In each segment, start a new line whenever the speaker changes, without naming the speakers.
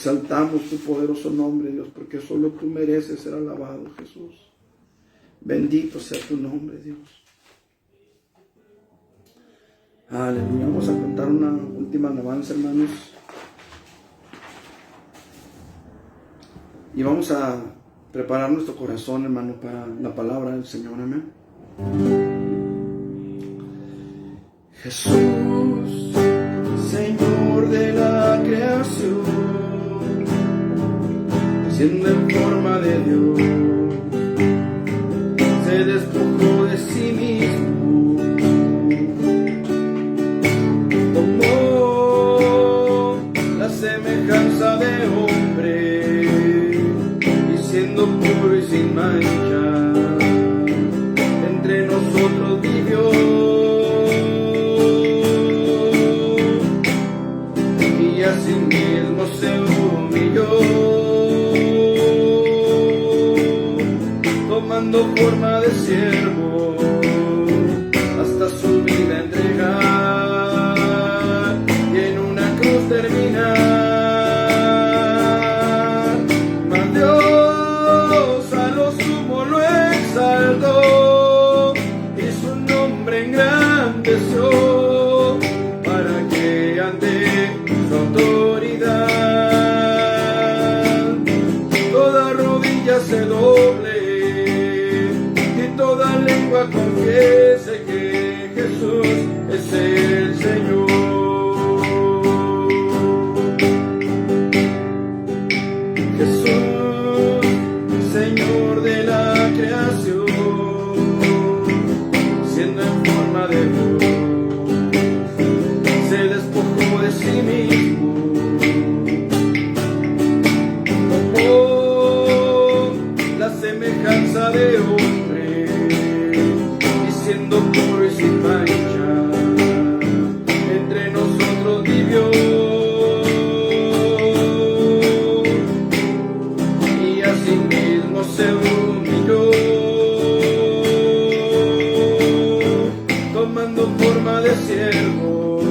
Exaltamos tu poderoso nombre, Dios, porque solo tú mereces ser alabado, Jesús. Bendito sea tu nombre, Dios. Aleluya. Vamos a cantar una última alabanza, hermanos. Y vamos a preparar nuestro corazón, hermano, para la palabra del Señor. Amén. Jesús, Señor de la creación, siendo en forma de Dios, se despojó de sí mismo, tomó la semejanza de hombre, y siendo puro y sin mancha, entre nosotros vivió, y a sí mismo se humilló, tomando forma de siervo, hasta su vida entregar, y en una cruz terminar. Mas Dios a lo sumo lo exaltó, y su nombre engrandeció, para que ante su autoridad toda rodilla se doble, toda lengua confiese que Jesús es el Señor. Jesús, Señor de la creación, siendo en forma de Dios, se despojó de sí mismo, tomó la semejanza de hombre, siendo puro y sin mancha, entre nosotros vivió, y a sí mismo se humilló, tomando forma de siervo,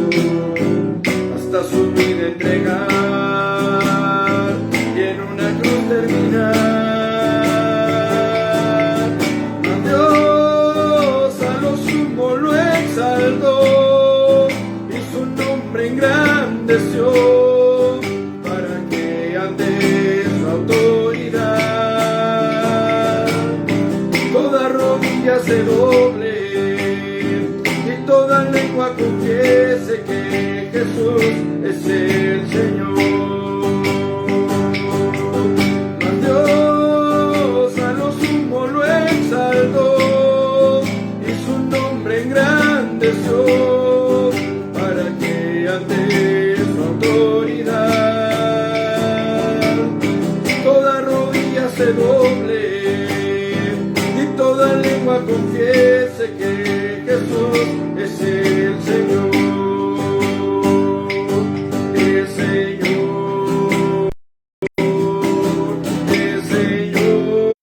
hasta su vida entregar, y en una cruz terminar. Y su nombre engrandeció, para que ante su autoridad toda rodilla se doble, y toda lengua confiese que Jesús es el Señor. Mas Dios a lo sumo lo exaltó, y su nombre engrandeció, para que ante su autoridad toda rodilla se doble, y toda lengua confiese que Jesús es el Señor. El Señor, el Señor,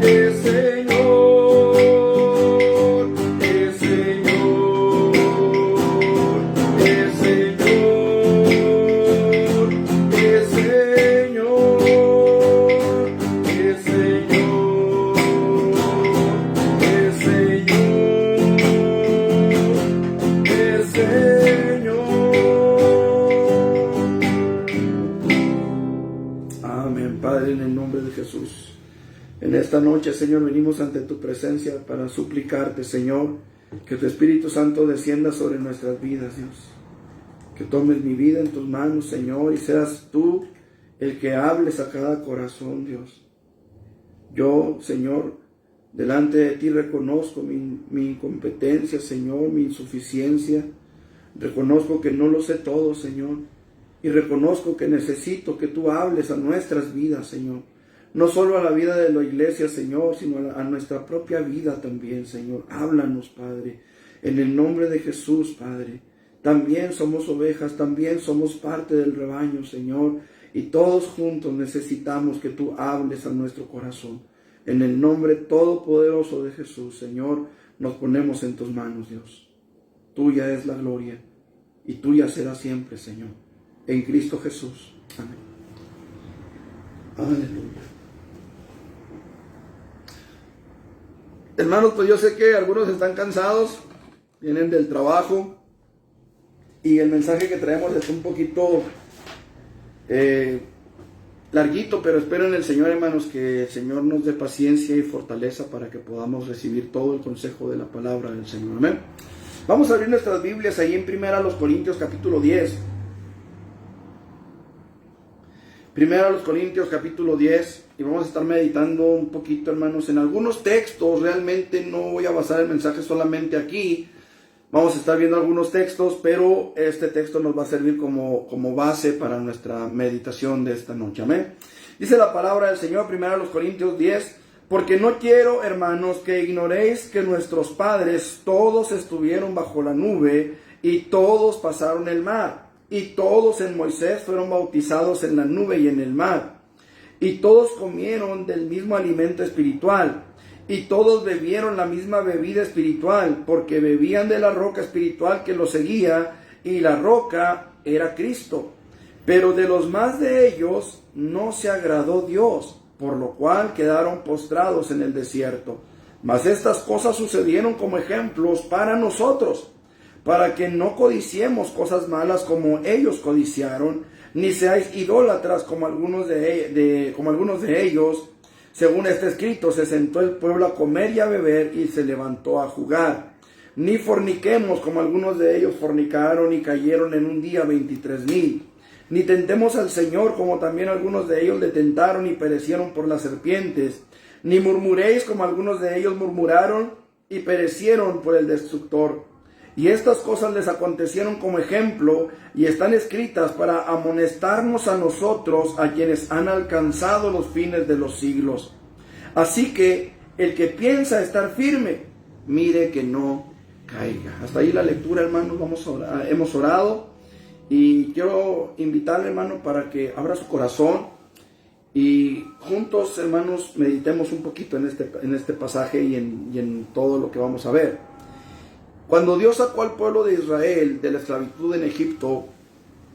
el Señor, el Señor, el Señor, el Señor, el Señor, el Señor. Amén, Padre, en el nombre de Jesús. En esta noche, Señor, venimos ante tu presencia para suplicarte, Señor, que tu Espíritu Santo descienda sobre nuestras vidas, Dios. Que tomes mi vida en tus manos, Señor, y seas tú el que hables a cada corazón, Dios. Yo, Señor, delante de ti reconozco mi incompetencia, Señor, mi insuficiencia. Reconozco que no lo sé todo, Señor. Y reconozco que necesito que tú hables a nuestras vidas, Señor. No solo a la vida de la iglesia, Señor, sino a nuestra propia vida también, Señor. Háblanos, Padre, en el nombre de Jesús, Padre. También somos ovejas, también somos parte del rebaño, Señor. Y todos juntos necesitamos que tú hables a nuestro corazón. En el nombre todopoderoso de Jesús, Señor, nos ponemos en tus manos, Dios. Tuya es la gloria y tuya será siempre, Señor. en Cristo Jesús. Amén. Aleluya. Hermanos, pues yo sé que algunos están cansados, vienen del trabajo y el mensaje que traemos es un poquito larguito, pero espero en el Señor, hermanos, que el Señor nos dé paciencia y fortaleza para que podamos recibir todo el consejo de la palabra del Señor. Amén. Vamos a abrir nuestras Biblias ahí en 1 Corintios capítulo 10. 1 Corintios capítulo 10, y vamos a estar meditando un poquito, hermanos, en algunos textos. Realmente no voy a basar el mensaje solamente aquí. Vamos a estar viendo algunos textos, pero este texto nos va a servir como base para nuestra meditación de esta noche. Amén. Dice la palabra del Señor, 1 Corintios 10, porque no quiero, hermanos, que ignoréis que nuestros padres todos estuvieron bajo la nube y todos pasaron el mar. Y todos en Moisés fueron bautizados en la nube y en el mar. Y todos comieron del mismo alimento espiritual. Y todos bebieron la misma bebida espiritual, porque bebían de la roca espiritual que los seguía, y la roca era Cristo. Pero de los más de ellos no se agradó Dios, por lo cual quedaron postrados en el desierto. Mas estas cosas sucedieron como ejemplos para nosotros, para que no codiciemos cosas malas como ellos codiciaron, ni seáis idólatras como algunos de ellos. Según está escrito, se sentó el pueblo a comer y a beber, y se levantó a jugar. Ni forniquemos como algunos de ellos fornicaron y cayeron en un día 23,000. Ni tentemos al Señor como también algunos de ellos le tentaron y perecieron por las serpientes. Ni murmuréis como algunos de ellos murmuraron y perecieron por el destructor. Y estas cosas les acontecieron como ejemplo y están escritas para amonestarnos a nosotros, a quienes han alcanzado los fines de los siglos. Así que el que piensa estar firme, mire que no caiga. Hasta ahí la lectura, hermanos. Hemos orado y quiero invitarle, hermano, para que abra su corazón y juntos, hermanos, meditemos un poquito en este pasaje y en todo lo que vamos a ver. Cuando Dios sacó al pueblo de Israel de la esclavitud en Egipto,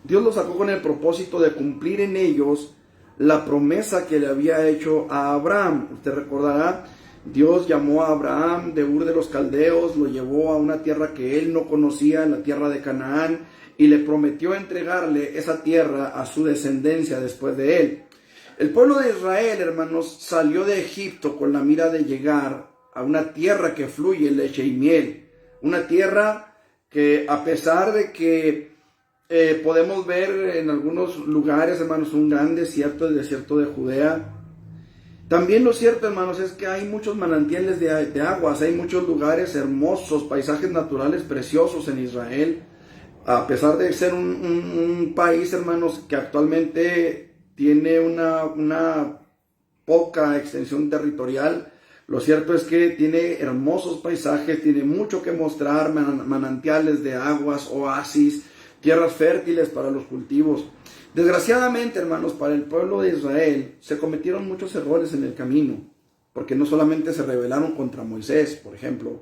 Dios lo sacó con el propósito de cumplir en ellos la promesa que le había hecho a Abraham. Usted recordará, Dios llamó a Abraham de Ur de los Caldeos, lo llevó a una tierra que él no conocía, la tierra de Canaán, y le prometió entregarle esa tierra a su descendencia después de él. El pueblo de Israel, hermanos, salió de Egipto con la mira de llegar a una tierra que fluye leche y miel. Una tierra que, a pesar de que podemos ver en algunos lugares, hermanos, un gran desierto, el desierto de Judea, también lo cierto, hermanos, es que hay muchos manantiales de aguas, hay muchos lugares hermosos, paisajes naturales preciosos en Israel. A pesar de ser un país, hermanos, que actualmente tiene una poca extensión territorial, lo cierto es que tiene hermosos paisajes, tiene mucho que mostrar, manantiales de aguas, oasis, tierras fértiles para los cultivos. Desgraciadamente, hermanos, para el pueblo de Israel se cometieron muchos errores en el camino, porque no solamente se rebelaron contra Moisés, por ejemplo,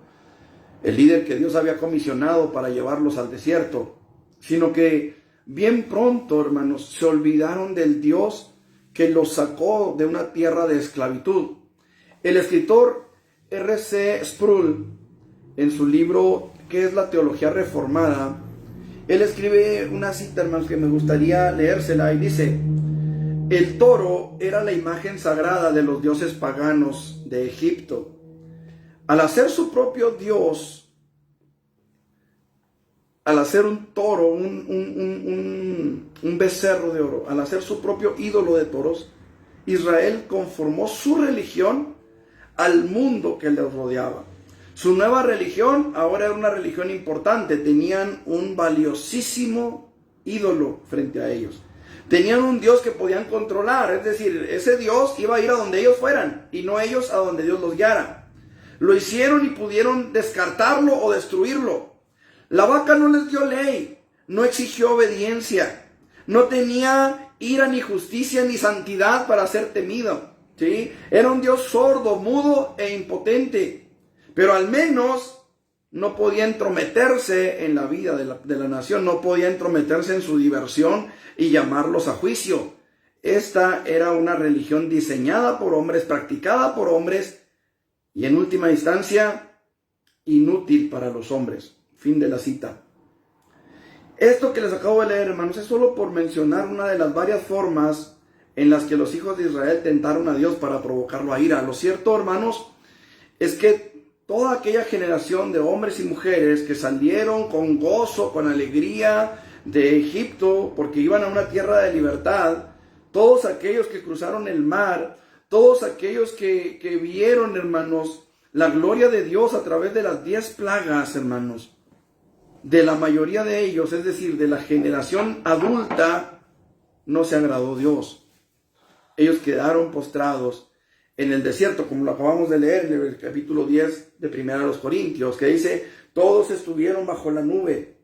el líder que Dios había comisionado para llevarlos al desierto, sino que bien pronto, hermanos, se olvidaron del Dios que los sacó de una tierra de esclavitud. El escritor R.C. Sproul, en su libro ¿Qué es la teología reformada?, él escribe una cita, hermanos, que me gustaría leérsela, y dice: el toro era la imagen sagrada de los dioses paganos de Egipto. Al hacer su propio dios, al hacer un toro, un becerro de oro, al hacer su propio ídolo de toros, Israel conformó su religión al mundo que les rodeaba. Su nueva religión ahora era una religión importante. Tenían un valiosísimo ídolo frente a ellos. Tenían un Dios que podían controlar, es decir, ese Dios iba a ir a donde ellos fueran y no ellos a donde Dios los guiara. Lo hicieron y pudieron descartarlo o destruirlo. La vaca no les dio ley, no exigió obediencia, no tenía ira ni justicia ni santidad para ser temido, ¿sí? Era un Dios sordo, mudo e impotente. Pero al menos no podía entrometerse en la vida de la nación, no podía entrometerse en su diversión y llamarlos a juicio. Esta era una religión diseñada por hombres, practicada por hombres y en última instancia inútil para los hombres. Fin de la cita. Esto que les acabo de leer, hermanos, es solo por mencionar una de las varias formas en las que los hijos de Israel tentaron a Dios para provocarlo a ira. Lo cierto, hermanos, es que toda aquella generación de hombres y mujeres que salieron con gozo, con alegría de Egipto, porque iban a una tierra de libertad, todos aquellos que cruzaron el mar, todos aquellos que vieron, hermanos, la gloria de Dios a través de las 10 plagas, hermanos, de la mayoría de ellos, es decir, de la generación adulta, no se agradó Dios. Ellos quedaron postrados en el desierto, como lo acabamos de leer en el capítulo 10 de 1 Corintios, que dice, todos estuvieron bajo la nube,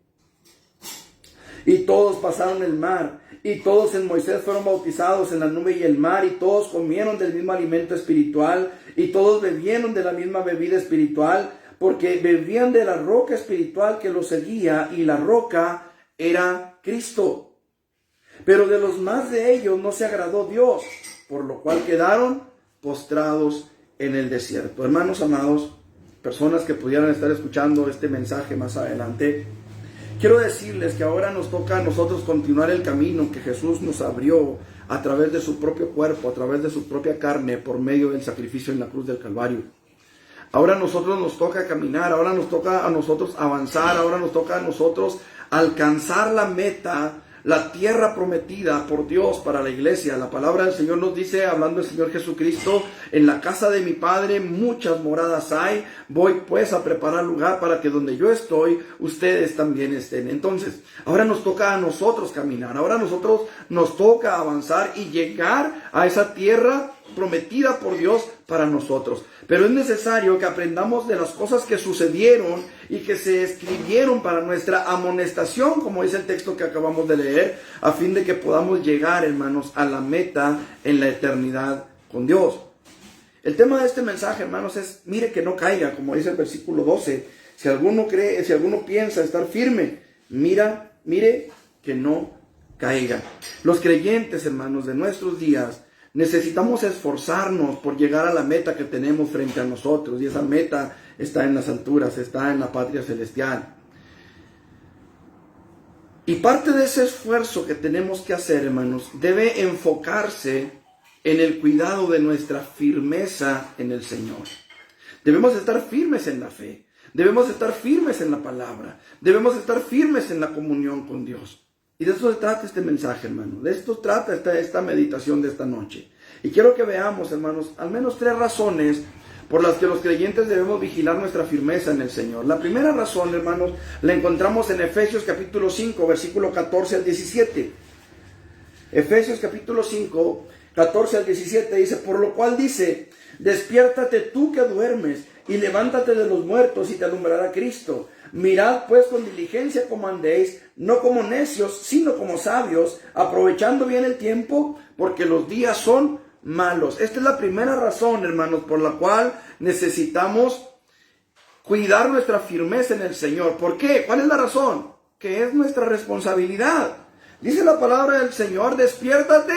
y todos pasaron el mar, y todos en Moisés fueron bautizados en la nube y el mar, y todos comieron del mismo alimento espiritual, y todos bebieron de la misma bebida espiritual, porque bebían de la roca espiritual que los seguía, y la roca era Cristo. Pero de los más de ellos no se agradó Dios, por lo cual quedaron postrados en el desierto. Hermanos amados, personas que pudieran estar escuchando este mensaje más adelante, quiero decirles que ahora nos toca a nosotros continuar el camino que Jesús nos abrió a través de su propio cuerpo, a través de su propia carne, por medio del sacrificio en la cruz del Calvario. Ahora a nosotros nos toca caminar, ahora nos toca a nosotros avanzar, ahora nos toca a nosotros alcanzar la meta, la tierra prometida por Dios para la iglesia. La palabra del Señor nos dice, hablando del Señor Jesucristo, en la casa de mi Padre muchas moradas hay, voy pues a preparar lugar para que donde yo estoy, ustedes también estén. Entonces, ahora nos toca a nosotros caminar, ahora a nosotros nos toca avanzar y llegar a esa tierra prometida por Dios para nosotros. Pero es necesario que aprendamos de las cosas que sucedieron y que se escribieron para nuestra amonestación, como dice el texto que acabamos de leer, a fin de que podamos llegar, hermanos, a la meta en la eternidad con Dios. El tema de este mensaje, hermanos, es mire que no caiga, como dice el versículo 12. Si alguno piensa estar firme, mire que no caiga. Los creyentes, hermanos, de nuestros días, necesitamos esforzarnos por llegar a la meta que tenemos frente a nosotros, y esa meta está en las alturas, está en la patria celestial. Y parte de ese esfuerzo que tenemos que hacer, hermanos, debe enfocarse en el cuidado de nuestra firmeza en el Señor. Debemos estar firmes en la fe, debemos estar firmes en la palabra, debemos estar firmes en la comunión con Dios. Y de esto se trata este mensaje, hermano. De esto trata esta meditación de esta noche. Y quiero que veamos, hermanos, al menos 3 razones por las que los creyentes debemos vigilar nuestra firmeza en el Señor. La primera razón, hermanos, la encontramos en Efesios capítulo 5, versículo 14 al 17. Efesios capítulo 5, 14 al 17 dice, por lo cual dice, despiértate tú que duermes y levántate de los muertos y te alumbrará Cristo. Mirad pues con diligencia cómo andéis, no como necios, sino como sabios, aprovechando bien el tiempo, porque los días son malos. Esta es la primera razón, hermanos, por la cual necesitamos cuidar nuestra firmeza en el Señor. ¿Por qué? ¿Cuál es la razón? Que es nuestra responsabilidad. Dice la palabra del Señor, despiértate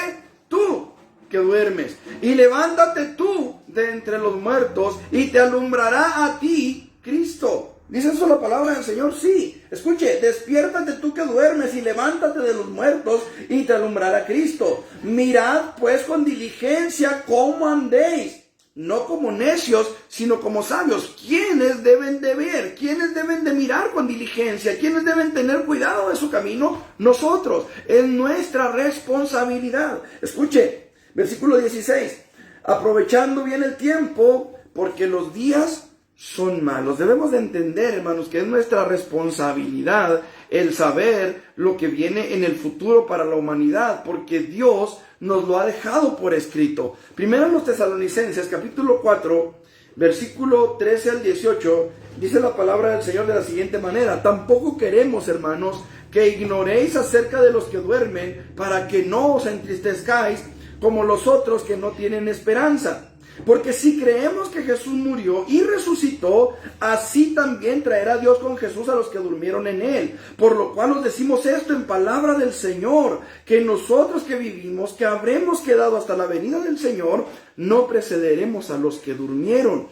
tú que duermes y levántate tú de entre los muertos y te alumbrará a ti Cristo. ¿Dice eso la palabra del Señor? Sí. Escuche, despiértate tú que duermes y levántate de los muertos y te alumbrará Cristo. Mirad pues con diligencia cómo andéis, no como necios, sino como sabios. ¿Quiénes deben de ver? ¿Quiénes deben de mirar con diligencia? ¿Quiénes deben tener cuidado de su camino? Nosotros. Es nuestra responsabilidad. Escuche, versículo 16. Aprovechando bien el tiempo, porque los días son malos. Debemos de entender, hermanos, que es nuestra responsabilidad el saber lo que viene en el futuro para la humanidad, porque Dios nos lo ha dejado por escrito. Primero en los Tesalonicenses, capítulo 4, versículo 13 al 18, dice la palabra del Señor de la siguiente manera: tampoco queremos, hermanos, que ignoréis acerca de los que duermen, para que no os entristezcáis como los otros que no tienen esperanza. Porque si creemos que Jesús murió y resucitó, así también traerá Dios con Jesús a los que durmieron en él. Por lo cual os decimos esto en palabra del Señor, que nosotros que vivimos, que habremos quedado hasta la venida del Señor, no precederemos a los que durmieron.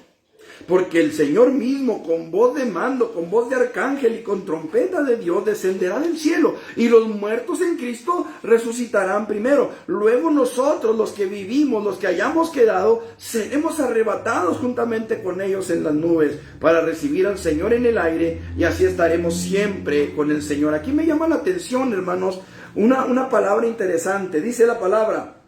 Porque el Señor mismo, con voz de mando, con voz de arcángel y con trompeta de Dios, descenderá del cielo, y los muertos en Cristo resucitarán primero. Luego nosotros, los que vivimos, los que hayamos quedado, seremos arrebatados juntamente con ellos en las nubes, para recibir al Señor en el aire, y así estaremos siempre con el Señor. Aquí me llama la atención, hermanos, una palabra interesante. Dice la palabra,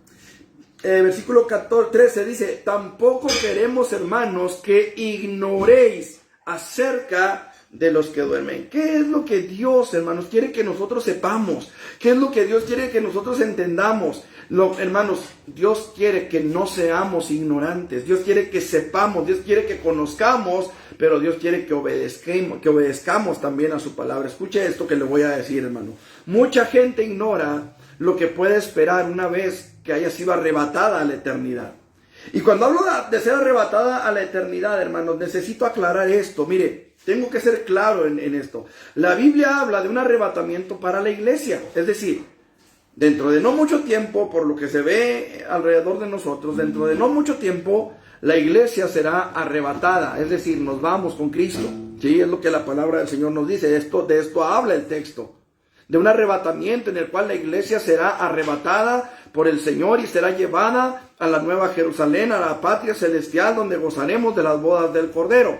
versículo 13 dice: tampoco queremos, hermanos, que ignoréis acerca de los que duermen. ¿Qué es lo que Dios, hermanos, quiere que nosotros sepamos? ¿Qué es lo que Dios quiere que nosotros entendamos? Hermanos, Dios quiere que no seamos ignorantes. Dios quiere que sepamos, Dios quiere que conozcamos, pero Dios quiere que obedezcamos también a su palabra. Escuche esto que le voy a decir, hermano. Mucha gente ignora lo que puede esperar una vez que haya sido arrebatada a la eternidad. Y cuando hablo de ser arrebatada a la eternidad, hermanos, necesito aclarar esto. Mire, tengo que ser claro en esto. La Biblia habla de un arrebatamiento para la iglesia. Es decir, dentro de no mucho tiempo, por lo que se ve alrededor de nosotros, dentro de no mucho tiempo, la iglesia será arrebatada. Es decir, nos vamos con Cristo. Sí, es lo que la palabra del Señor nos dice. De esto habla el texto. De un arrebatamiento en el cual la iglesia será arrebatada por el Señor y será llevada a la nueva Jerusalén, a la patria celestial, donde gozaremos de las bodas del Cordero.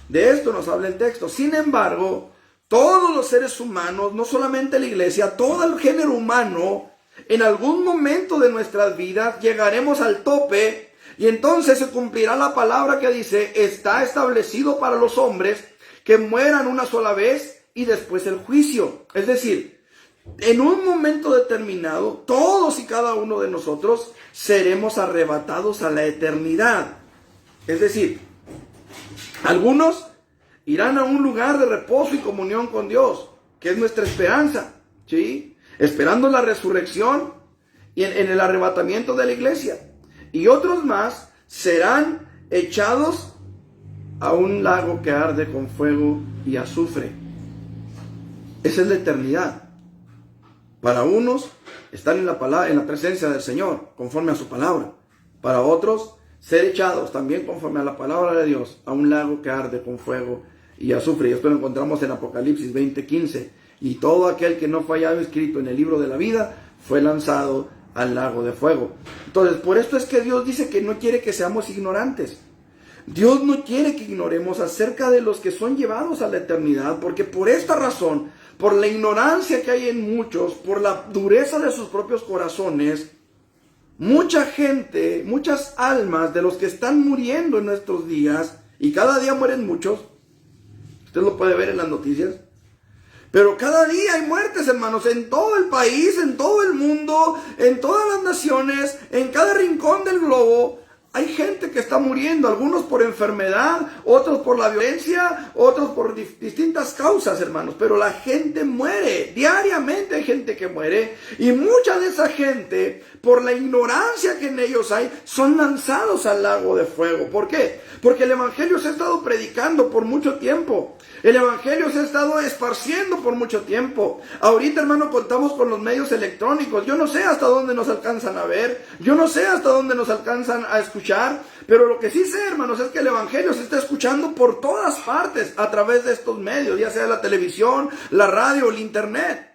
De esto nos habla el texto. Sin embargo, todos los seres humanos, no solamente la iglesia, todo el género humano, en algún momento de nuestras vidas llegaremos al tope, y entonces se cumplirá la palabra que dice: está establecido para los hombres que mueran una sola vez y después el juicio. Es decir, en un momento determinado, todos y cada uno de nosotros seremos arrebatados a la eternidad. Es decir, algunos irán a un lugar de reposo y comunión con Dios, que es nuestra esperanza, ¿sí? Esperando la resurrección y en el arrebatamiento de la iglesia. Y otros más serán echados a un lago que arde con fuego y azufre. Esa es la eternidad. Para unos, están en la presencia del Señor, conforme a su palabra. Para otros, ser echados también conforme a la palabra de Dios, a un lago que arde con fuego y azufre. Y esto lo encontramos en Apocalipsis 20:15. Y todo aquel que no fue hallado escrito en el libro de la vida fue lanzado al lago de fuego. Entonces, por esto es que Dios dice que no quiere que seamos ignorantes. Dios no quiere que ignoremos acerca de los que son llevados a la eternidad, porque por esta razón, por la ignorancia que hay en muchos, por la dureza de sus propios corazones, mucha gente, muchas almas de los que están muriendo en nuestros días, y cada día mueren muchos, usted lo puede ver en las noticias, pero cada día hay muertes, hermanos, en todo el país, en todo el mundo, en todas las naciones, en cada rincón del globo. Hay gente que está muriendo, algunos por enfermedad, otros por la violencia, otros por distintas causas, hermanos. Pero la gente muere, diariamente hay gente que muere. Y mucha de esa gente, por la ignorancia que en ellos hay, son lanzados al lago de fuego. ¿Por qué? Porque el evangelio se ha estado predicando por mucho tiempo. El evangelio se ha estado esparciendo por mucho tiempo. Ahorita, hermano, contamos con los medios electrónicos. Yo no sé hasta dónde nos alcanzan a ver. Yo no sé hasta dónde nos alcanzan a escuchar. Pero lo que sí sé, hermanos, es que el evangelio se está escuchando por todas partes a través de estos medios, ya sea la televisión, la radio, el internet.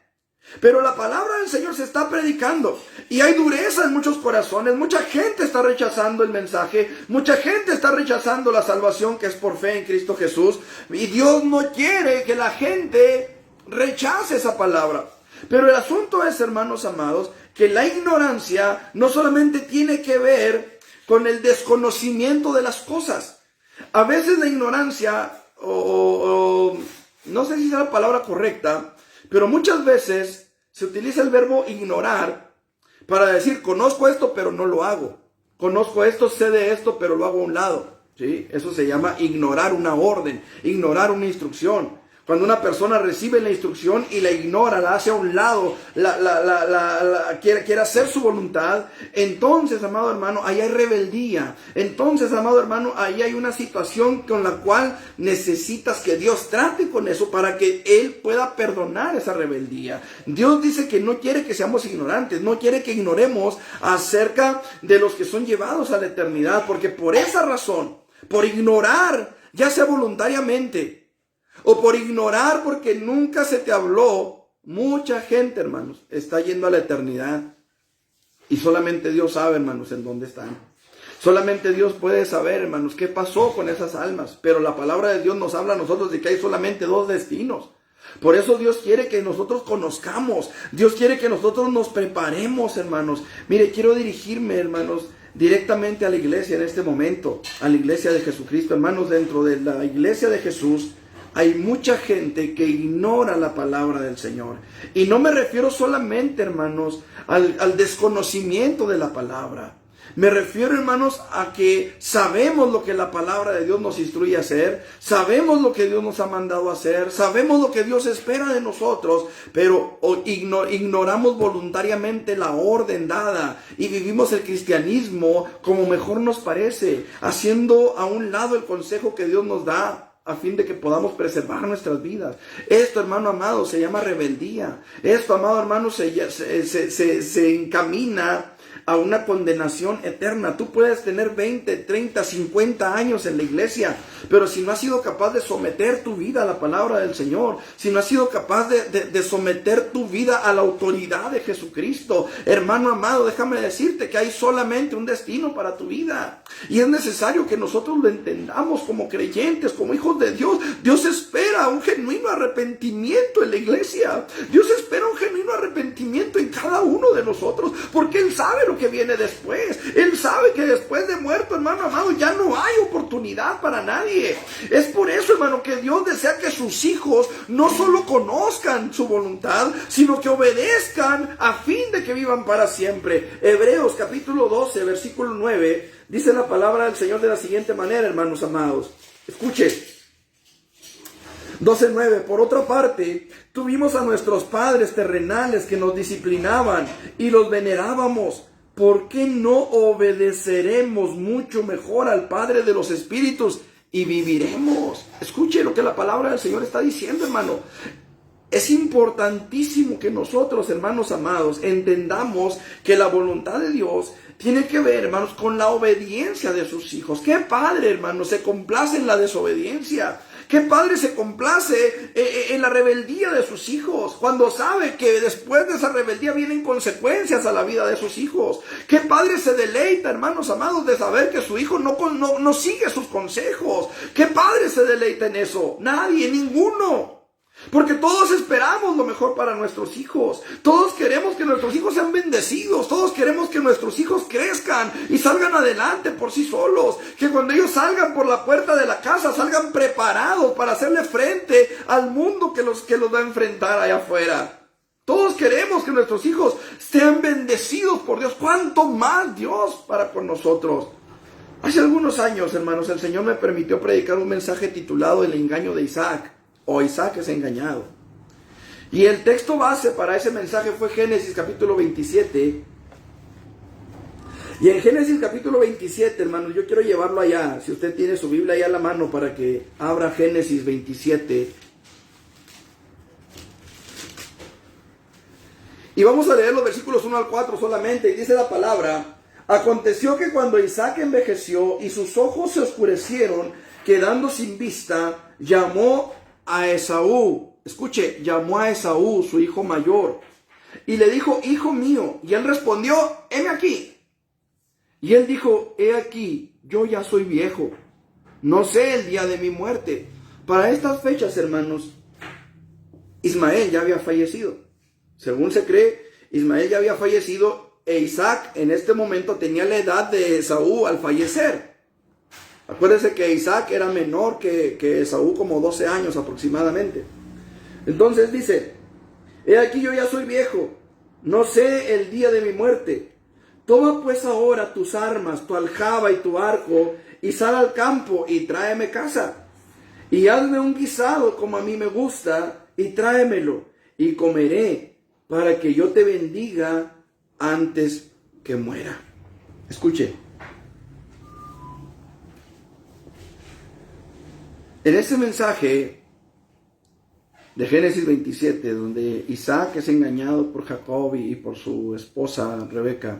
Pero la palabra del Señor se está predicando y hay dureza en muchos corazones. Mucha gente está rechazando el mensaje, mucha gente está rechazando la salvación que es por fe en Cristo Jesús, y Dios no quiere que la gente rechace esa palabra. Pero el asunto es, hermanos amados, que la ignorancia no solamente tiene que ver con el desconocimiento de las cosas. A veces la ignorancia, no sé si es la palabra correcta, pero muchas veces se utiliza el verbo ignorar para decir: conozco esto, pero no lo hago. Conozco esto, sé de esto, pero lo hago a un lado. ¿Sí? Eso se llama ignorar una orden, ignorar una instrucción. Cuando una persona recibe la instrucción y la ignora, la hace a un lado, quiere hacer su voluntad, entonces, amado hermano, ahí hay rebeldía. Entonces, amado hermano, ahí hay una situación con la cual necesitas que Dios trate con eso para que Él pueda perdonar esa rebeldía. Dios dice que no quiere que seamos ignorantes, no quiere que ignoremos acerca de los que son llevados a la eternidad, porque por esa razón, por ignorar, ya sea voluntariamente, o por ignorar porque nunca se te habló, mucha gente, hermanos, está yendo a la eternidad. Y solamente Dios sabe, hermanos, en dónde están. Solamente Dios puede saber, hermanos, qué pasó con esas almas. Pero la palabra de Dios nos habla a nosotros de que hay solamente dos destinos. Por eso Dios quiere que nosotros conozcamos. Dios quiere que nosotros nos preparemos, hermanos. Mire, quiero dirigirme, hermanos, directamente a la iglesia en este momento. A la iglesia de Jesucristo. Hermanos, dentro de la iglesia de Jesús hay mucha gente que ignora la palabra del Señor. Y no me refiero solamente, hermanos, al desconocimiento de la palabra. Me refiero, hermanos, a que sabemos lo que la palabra de Dios nos instruye a hacer, sabemos lo que Dios nos ha mandado a hacer, sabemos lo que Dios espera de nosotros, pero ignoramos voluntariamente la orden dada y vivimos el cristianismo como mejor nos parece, haciendo a un lado el consejo que Dios nos da a fin de que podamos preservar nuestras vidas. Esto, hermano amado, se llama rebeldía. Esto, amado hermano, se encamina a una condenación eterna. Tú puedes tener 20, 30, 50 años en la iglesia, pero si no has sido capaz de someter tu vida a la palabra del Señor, si no has sido capaz de someter tu vida a la autoridad de Jesucristo, hermano amado, déjame decirte que hay solamente un destino para tu vida. Y es necesario que nosotros lo entendamos como creyentes, como hijos de Dios. Dios espera un genuino arrepentimiento en la iglesia. Dios espera un genuino arrepentimiento en cada uno de nosotros, porque Él sabe lo que viene después. Él sabe que después de muerto, hermano amado, ya no hay oportunidad para nadie. Es por eso, hermano, que Dios desea que sus hijos no solo conozcan su voluntad, sino que obedezcan a fin de que vivan para siempre. Hebreos capítulo 12, versículo 9, dice la palabra del Señor de la siguiente manera, hermanos amados. Escuche. 12:9. Por otra parte, tuvimos a nuestros padres terrenales que nos disciplinaban y los venerábamos. ¿Por qué no obedeceremos mucho mejor al Padre de los Espíritus y viviremos? Escuche lo que la palabra del Señor está diciendo, hermano. Es importantísimo que nosotros, hermanos amados, entendamos que la voluntad de Dios tiene que ver, hermanos, con la obediencia de sus hijos. ¿Qué padre, hermano, se complace en la desobediencia? ¿Qué padre se complace en la rebeldía de sus hijos cuando sabe que después de esa rebeldía vienen consecuencias a la vida de sus hijos? ¿Qué padre se deleita, hermanos amados, de saber que su hijo no sigue sus consejos? ¿Qué padre se deleita en eso? Nadie, ninguno. Porque todos esperamos lo mejor para nuestros hijos. Todos queremos que nuestros hijos sean bendecidos. Todos queremos que nuestros hijos crezcan y salgan adelante por sí solos. Que cuando ellos salgan por la puerta de la casa, salgan preparados para hacerle frente al mundo que los va a enfrentar allá afuera. Todos queremos que nuestros hijos sean bendecidos por Dios. ¿Cuánto más Dios para con nosotros? Hace algunos años, hermanos, el Señor me permitió predicar un mensaje titulado El engaño de Isaac. O Isaac es engañado. Y el texto base para ese mensaje fue Génesis capítulo 27. Y en Génesis capítulo 27, hermanos, yo quiero llevarlo allá. Si usted tiene su Biblia allá a la mano para que abra Génesis 27. Y vamos a leer los versículos 1 al 4 solamente. Y dice la palabra: aconteció que cuando Isaac envejeció y sus ojos se oscurecieron, quedando sin vista, llamó a Esaú. Escuche, llamó a Esaú, su hijo mayor, y le dijo: hijo mío. Y él respondió: heme aquí. Y él dijo: he aquí, yo ya soy viejo, no sé el día de mi muerte. Para estas fechas, hermanos, Ismael ya había fallecido. Según se cree, Ismael ya había fallecido e Isaac en este momento tenía la edad de Esaú al fallecer. Acuérdense que Isaac era menor que Esaú, como 12 años aproximadamente. Entonces dice: he aquí, yo ya soy viejo, no sé el día de mi muerte. Toma pues ahora tus armas, tu aljaba y tu arco, y sal al campo y tráeme caza. y hazme un guisado como a mí me gusta, y tráemelo, y comeré, para que yo te bendiga antes que muera. Escuche. En ese mensaje de Génesis 27, donde Isaac es engañado por Jacob y por su esposa Rebeca,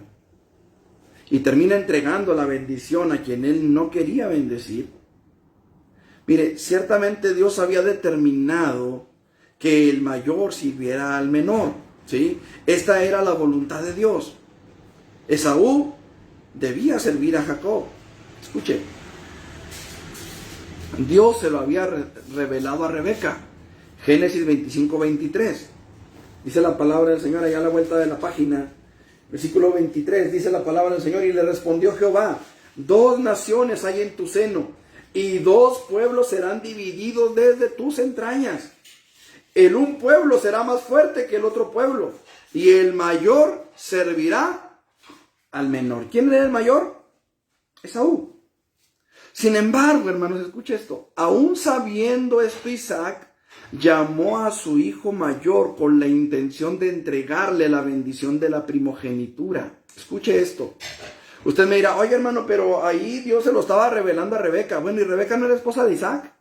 y termina entregando la bendición a quien él no quería bendecir. Mire, ciertamente Dios había determinado que el mayor sirviera al menor, ¿sí? Esta era la voluntad de Dios. Esaú debía servir a Jacob. Escuche, Dios se lo había revelado a Rebeca. Génesis 25-23. Dice la palabra del Señor allá a la vuelta de la página. Versículo 23, dice la palabra del Señor: y le respondió Jehová: 2 naciones hay en tu seno, y 2 pueblos serán divididos desde tus entrañas. El un pueblo será más fuerte que el otro pueblo, y el mayor servirá al menor. ¿Quién era el mayor? Esaú. Sin embargo, hermanos, escuche esto. Aún sabiendo esto, Isaac llamó a su hijo mayor con la intención de entregarle la bendición de la primogenitura. Escuche esto. Usted me dirá: oye, hermano, pero ahí Dios se lo estaba revelando a Rebeca. Bueno, ¿y Rebeca no era esposa de Isaac?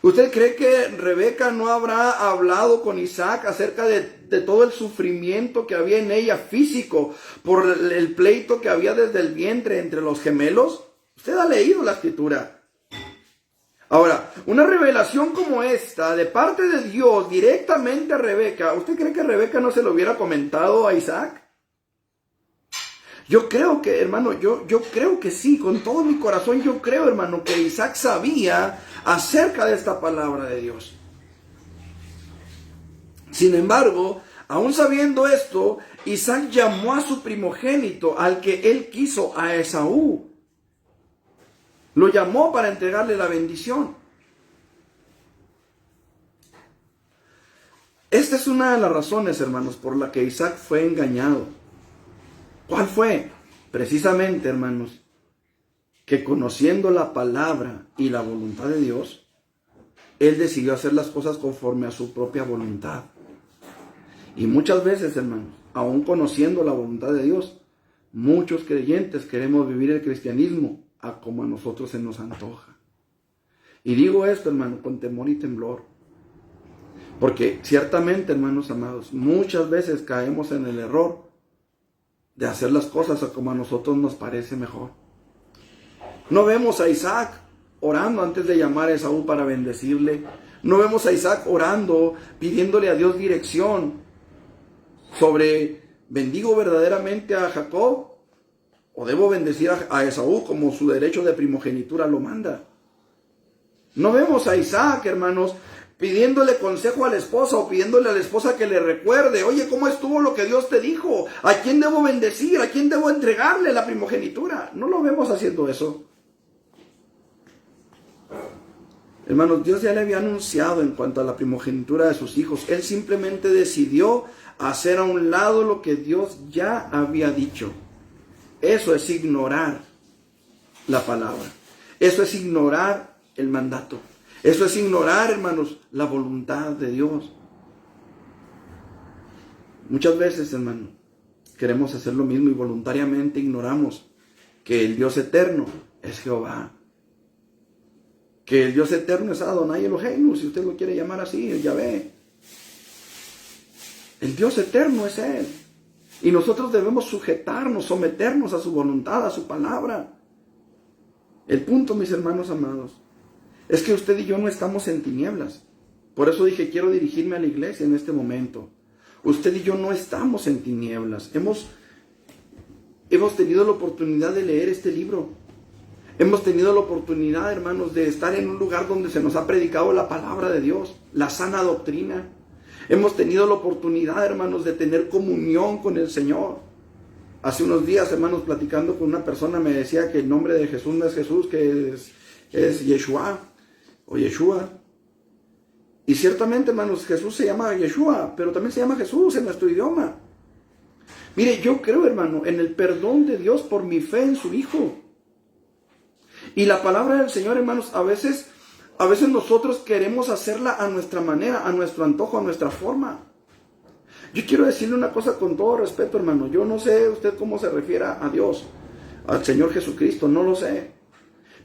¿Usted cree que Rebeca no habrá hablado con Isaac acerca de todo el sufrimiento que había en ella físico por el pleito que había desde el vientre entre los gemelos? Usted ha leído la escritura. Ahora, una revelación como esta de parte de Dios directamente a Rebeca, ¿usted cree que Rebeca no se lo hubiera comentado a Isaac? Yo creo que, hermano, yo creo que sí, con todo mi corazón yo creo, hermano, que Isaac sabía acerca de esta palabra de Dios. Sin embargo, aún sabiendo esto, Isaac llamó a su primogénito, al que él quiso, a Esaú. Lo llamó para entregarle la bendición. Esta es una de las razones, hermanos, por la que Isaac fue engañado. ¿Cuál fue? Precisamente, hermanos, que conociendo la palabra y la voluntad de Dios, él decidió hacer las cosas conforme a su propia voluntad. Y muchas veces, hermanos, aún conociendo la voluntad de Dios, muchos creyentes queremos vivir el cristianismo a como a nosotros se nos antoja. Y digo esto, hermano, con temor y temblor. Porque ciertamente, hermanos amados, muchas veces caemos en el error de hacer las cosas a como a nosotros nos parece mejor. No vemos a Isaac orando antes de llamar a Esaú para bendecirle. No vemos a Isaac orando, pidiéndole a Dios dirección sobre: ¿bendigo verdaderamente a Jacob o debo bendecir a Esaú como su derecho de primogenitura lo manda? No vemos a Isaac, hermanos, pidiéndole consejo a la esposa o pidiéndole a la esposa que le recuerde: oye, ¿cómo estuvo lo que Dios te dijo? ¿A quién debo bendecir? ¿A quién debo entregarle la primogenitura? No lo vemos haciendo eso. Hermanos, Dios ya le había anunciado en cuanto a la primogenitura de sus hijos. Él simplemente decidió hacer a un lado lo que Dios ya había dicho. Eso es ignorar la palabra. Eso es ignorar el mandato. Eso es ignorar, hermanos, la voluntad de Dios. Muchas veces, hermano, queremos hacer lo mismo y voluntariamente ignoramos que el Dios eterno es Jehová. Que el Dios eterno es Adonai Eloheinu, si usted lo quiere llamar así, el Yahvé. El Dios eterno es Él. Y nosotros debemos sujetarnos, someternos a su voluntad, a su palabra. El punto, mis hermanos amados, es que usted y yo no estamos en tinieblas. Por eso dije, quiero dirigirme a la iglesia en este momento. Usted y yo no estamos en tinieblas. Hemos tenido la oportunidad de leer este libro. Hemos tenido la oportunidad, hermanos, de estar en un lugar donde se nos ha predicado la palabra de Dios, la sana doctrina. Hemos tenido la oportunidad, hermanos, de tener comunión con el Señor. Hace unos días, hermanos, platicando con una persona, me decía que el nombre de Jesús no es Jesús, que es Yeshua o Yeshua. Y ciertamente, hermanos, Jesús se llama Yeshua, pero también se llama Jesús en nuestro idioma. Mire, yo creo, hermano, en el perdón de Dios por mi fe en su Hijo. Y la palabra del Señor, hermanos, a veces A veces nosotros queremos hacerla a nuestra manera, a nuestro antojo, a nuestra forma. Yo quiero decirle una cosa con todo respeto, hermano. Yo no sé usted cómo se refiere a Dios, al Señor Jesucristo, no lo sé.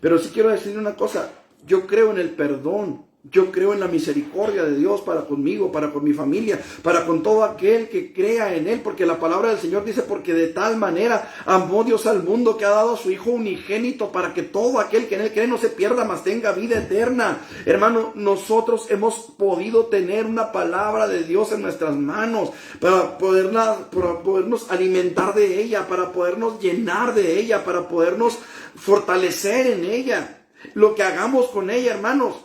Pero sí quiero decirle una cosa. Yo creo en el perdón. Yo creo en la misericordia de Dios para conmigo, para con mi familia, para con todo aquel que crea en Él, porque la palabra del Señor dice, porque de tal manera amó Dios al mundo que ha dado a su Hijo unigénito para que todo aquel que en Él cree no se pierda, mas tenga vida eterna. Hermano, nosotros hemos podido tener una palabra de Dios en nuestras manos para podernos alimentar de ella, para podernos llenar de ella, para podernos fortalecer en ella. Lo que hagamos con ella, hermanos,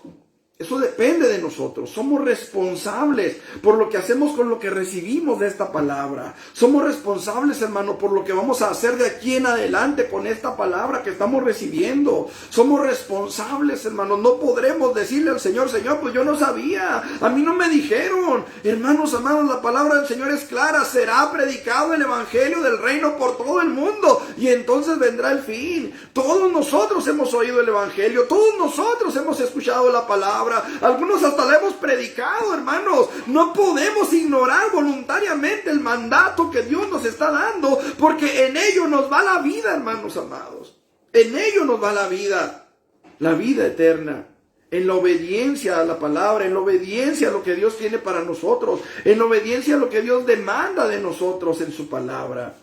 eso depende de nosotros. Somos responsables por lo que hacemos con lo que recibimos de esta palabra. Somos responsables, hermano, por lo que vamos a hacer de aquí en adelante con esta palabra que estamos recibiendo. Somos responsables, hermano. No podremos decirle al Señor, Señor, pues yo no sabía. A mí no me dijeron. Hermanos amados, la palabra del Señor es clara. Será predicado el evangelio del reino por todo el mundo. Y entonces vendrá el fin. Todos nosotros hemos oído el evangelio. Todos nosotros hemos escuchado la palabra. Algunos hasta la hemos predicado, hermanos. No podemos ignorar voluntariamente el mandato que Dios nos está dando, porque en ello nos va la vida, hermanos amados. En ello nos va la vida eterna. En la obediencia a la palabra, en la obediencia a lo que Dios tiene para nosotros, en la obediencia a lo que Dios demanda de nosotros en su palabra.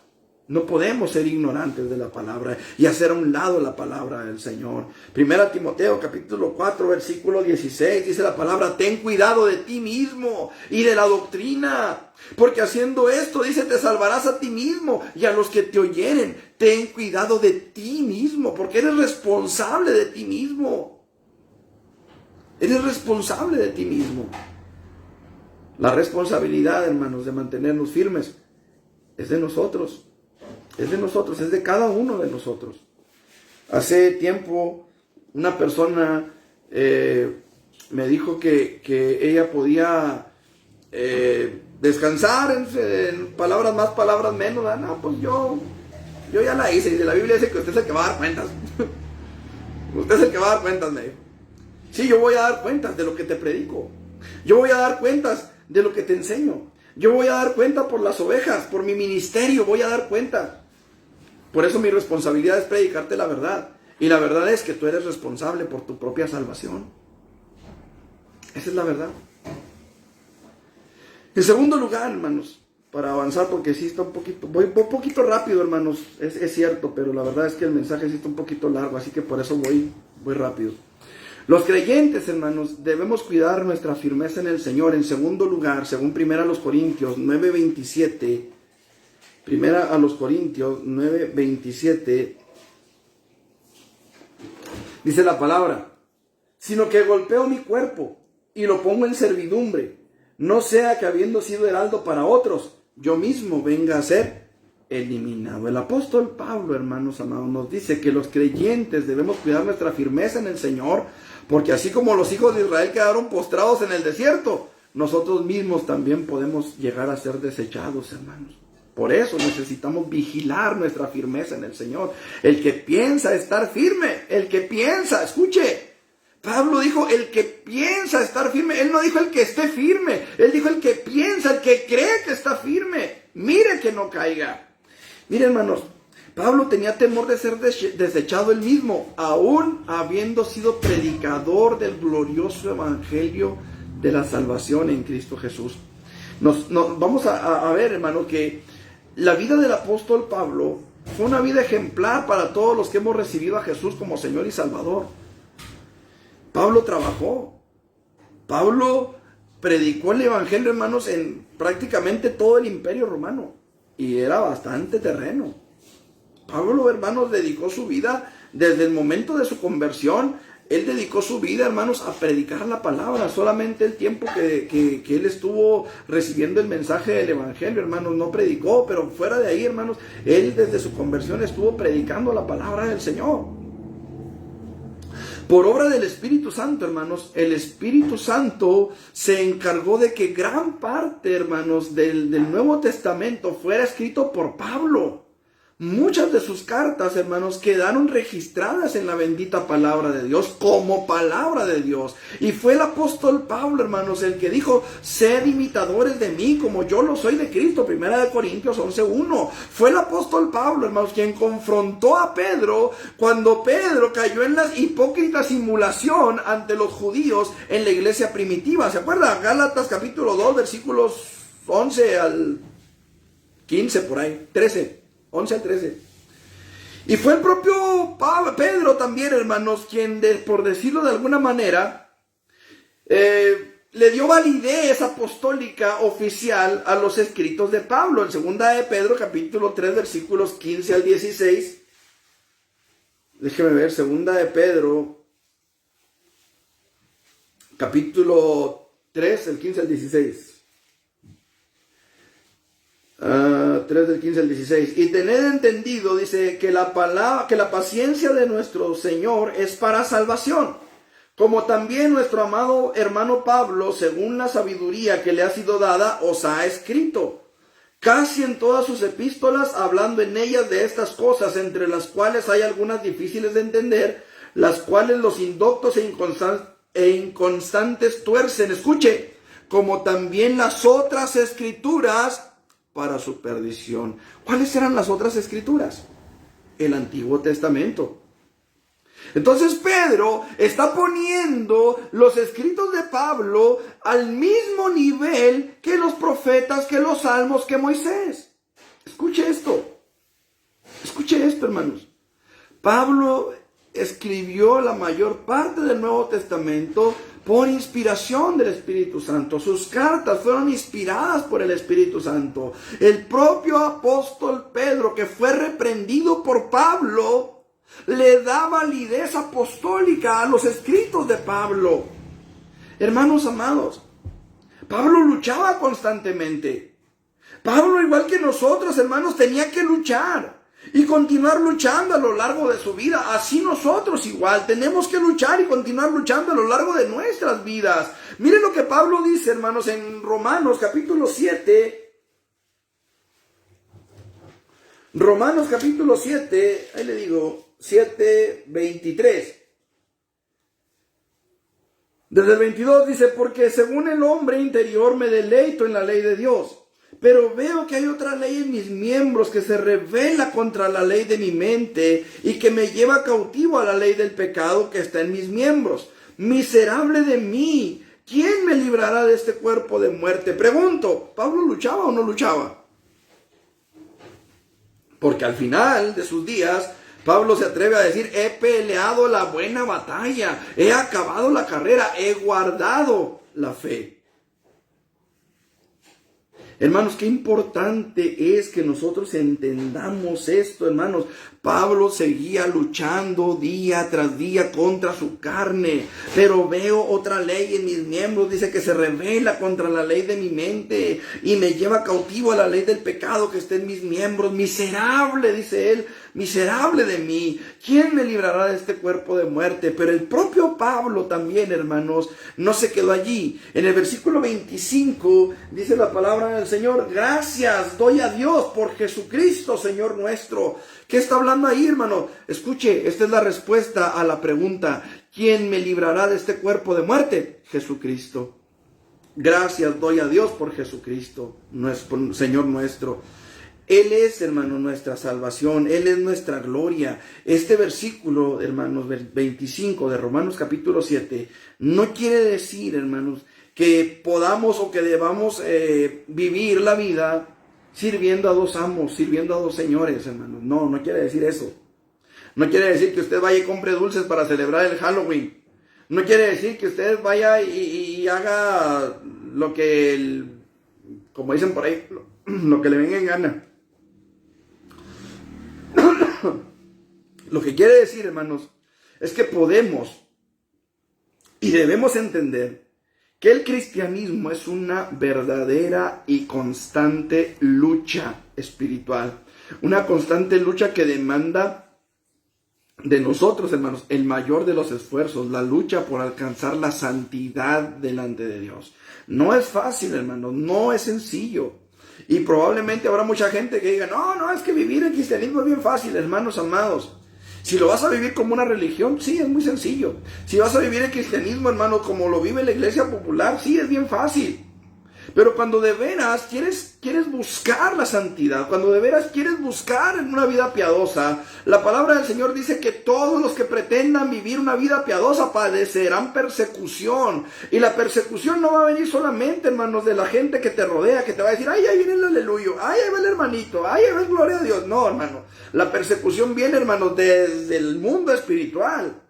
No podemos ser ignorantes de la palabra y hacer a un lado la palabra del Señor. 1 Timoteo capítulo 4 versículo 16 dice la palabra: ten cuidado de ti mismo y de la doctrina, porque haciendo esto, dice, te salvarás a ti mismo y a los que te oyeren. Ten cuidado de ti mismo, porque eres responsable de ti mismo. Eres responsable de ti mismo. La responsabilidad, hermanos, de mantenernos firmes es de nosotros. Es de nosotros, es de cada uno de nosotros. Hace tiempo una persona me dijo que ella podía descansar en palabras más, palabras menos. No, pues yo ya la hice. Y de la Biblia dice que usted es el que va a dar cuentas. Usted es el que va a dar cuentas, me dijo. Sí, yo voy a dar cuentas de lo que te predico. Yo voy a dar cuentas de lo que te enseño. Yo voy a dar cuenta por las ovejas, por mi ministerio, voy a dar cuenta. Por eso mi responsabilidad es predicarte la verdad. Y la verdad es que tú eres responsable por tu propia salvación. Esa es la verdad. En segundo lugar, hermanos, para avanzar, porque sí está voy un poquito rápido, hermanos, es cierto, pero la verdad es que el mensaje sí está un poquito largo, así que por eso voy rápido. Los creyentes, hermanos, debemos cuidar nuestra firmeza en el Señor. En segundo lugar, según 1 Corintios 9:27, 1 Corintios 9:27, dice la palabra: sino que golpeo mi cuerpo y lo pongo en servidumbre, no sea que habiendo sido heraldo para otros, yo mismo venga a ser eliminado. El apóstol Pablo, hermanos amados, nos dice que los creyentes debemos cuidar nuestra firmeza en el Señor, porque así como los hijos de Israel quedaron postrados en el desierto, nosotros mismos también podemos llegar a ser desechados, hermanos. Por eso necesitamos vigilar nuestra firmeza en el Señor. El que piensa estar firme, el que piensa, escuche, Pablo dijo el que piensa estar firme. Él no dijo el que esté firme, él dijo el que piensa, el que cree que está firme. Mire que no caiga. Mire, hermanos, Pablo tenía temor de ser desechado él mismo, aún habiendo sido predicador del glorioso evangelio de la salvación en Cristo Jesús. Vamos a ver, hermano, que la vida del apóstol Pablo fue una vida ejemplar para todos los que hemos recibido a Jesús como Señor y Salvador. Pablo trabajó. Pablo predicó el evangelio, hermanos, en prácticamente todo el imperio romano. Y era bastante terreno. Pablo, hermanos, dedicó su vida desde el momento de su conversión. Él dedicó su vida, hermanos, a predicar la palabra. Solamente el tiempo que él estuvo recibiendo el mensaje del evangelio, hermanos, no predicó. Pero fuera de ahí, hermanos, él desde su conversión estuvo predicando la palabra del Señor. Por obra del Espíritu Santo, hermanos, el Espíritu Santo se encargó de que gran parte, hermanos, del Nuevo Testamento fuera escrito por Pablo. muchas de sus cartas, hermanos, quedaron registradas en la bendita palabra de Dios como palabra de Dios. Y fue el apóstol Pablo, hermanos, el que dijo: sed imitadores de mí como yo lo soy de Cristo. 1 Corintios 11:1. Fue el apóstol Pablo, hermanos, quien confrontó a Pedro cuando Pedro cayó en la hipócrita simulación ante los judíos en la iglesia primitiva. ¿Se acuerdan? Gálatas capítulo 2, versículos 11 al 15, por ahí, 13. 11 al 13. Y fue el propio Pedro también, hermanos, quien, por decirlo de alguna manera, le dio validez apostólica oficial a los escritos de Pablo. En 2 de Pedro, capítulo 3, versículos 15 al 16. Déjeme ver, 2 de Pedro, capítulo 3, el 15 al 16. 3 del 15 al 16. Y tened entendido, dice, que la paciencia de nuestro Señor es para salvación, como también nuestro amado hermano Pablo, según la sabiduría que le ha sido dada, os ha escrito, casi en todas sus epístolas, hablando en ellas de estas cosas, entre las cuales hay algunas difíciles de entender, las cuales los indoctos e inconstantes tuercen. Escuche, como también las otras escrituras para su perdición. ¿Cuáles eran las otras escrituras? El Antiguo Testamento. Entonces Pedro está poniendo los escritos de Pablo al mismo nivel que los profetas, que los salmos, que Moisés. Escuche esto, hermanos. Pablo escribió la mayor parte del Nuevo Testamento por inspiración del Espíritu Santo. Sus cartas fueron inspiradas por el Espíritu Santo. El propio apóstol Pedro, que fue reprendido por Pablo, le da validez apostólica a los escritos de Pablo. Hermanos amados, Pablo luchaba constantemente. Pablo, igual que nosotros, hermanos, tenía que luchar y continuar luchando a lo largo de su vida. Así nosotros igual tenemos que luchar y continuar luchando a lo largo de nuestras vidas. Miren lo que Pablo dice, hermanos, en Romanos capítulo 7. Romanos capítulo 7, ahí le digo, 7:23. Desde el 22 dice: porque según el hombre interior me deleito en la ley de Dios, pero veo que hay otra ley en mis miembros que se revela contra la ley de mi mente y que me lleva cautivo a la ley del pecado que está en mis miembros. Miserable de mí, ¿quién me librará de este cuerpo de muerte? Pregunto, ¿Pablo luchaba o no luchaba? Porque al final de sus días, Pablo se atreve a decir: he peleado la buena batalla, he acabado la carrera, he guardado la fe. Hermanos, qué importante es que nosotros entendamos esto, hermanos. Pablo seguía luchando día tras día contra su carne. Pero veo otra ley en mis miembros, dice, que se revela contra la ley de mi mente y me lleva cautivo a la ley del pecado que está en mis miembros. Miserable, dice él, miserable de mí, ¿quién me librará de este cuerpo de muerte? Pero el propio Pablo también, hermanos, no se quedó allí. En el versículo 25 dice la palabra del Señor: gracias doy a Dios por Jesucristo, Señor nuestro. ¿Qué está hablando ahí, hermano? Escuche, esta es la respuesta a la pregunta: ¿quién me librará de este cuerpo de muerte? Jesucristo. Gracias doy a Dios por Jesucristo, Señor nuestro. Él es, hermano, nuestra salvación. Él es nuestra gloria. Este versículo, hermanos, 25 de Romanos capítulo 7, no quiere decir, hermanos, que podamos o que debamos vivir la vida sirviendo a dos amos, sirviendo a dos señores, hermanos. No, no quiere decir eso. No quiere decir que usted vaya y compre dulces para celebrar el Halloween. No quiere decir que usted vaya y haga lo que, como dicen por ahí, lo que le venga en gana. Lo que quiere decir, hermanos, es que podemos y debemos entender que el cristianismo es una verdadera y constante lucha espiritual. Una constante lucha que demanda de nosotros, hermanos, el mayor de los esfuerzos, la lucha por alcanzar la santidad delante de Dios. No es fácil, hermanos, no es sencillo. Y probablemente habrá mucha gente que diga, no, es que vivir el cristianismo es bien fácil, hermanos amados. Si lo vas a vivir como una religión, sí, es muy sencillo. Si vas a vivir el cristianismo, hermano, como lo vive la iglesia popular, sí, es bien fácil. Pero cuando de veras quieres buscar la santidad, cuando de veras quieres buscar en una vida piadosa, la palabra del Señor dice que todos los que pretendan vivir una vida piadosa padecerán persecución. Y la persecución no va a venir solamente, hermanos, de la gente que te rodea, que te va a decir, ay, ahí viene el aleluyo, ay, ahí va el hermanito, ay, ahí va gloria a Dios. No, hermano, la persecución viene, hermanos, desde el mundo espiritual.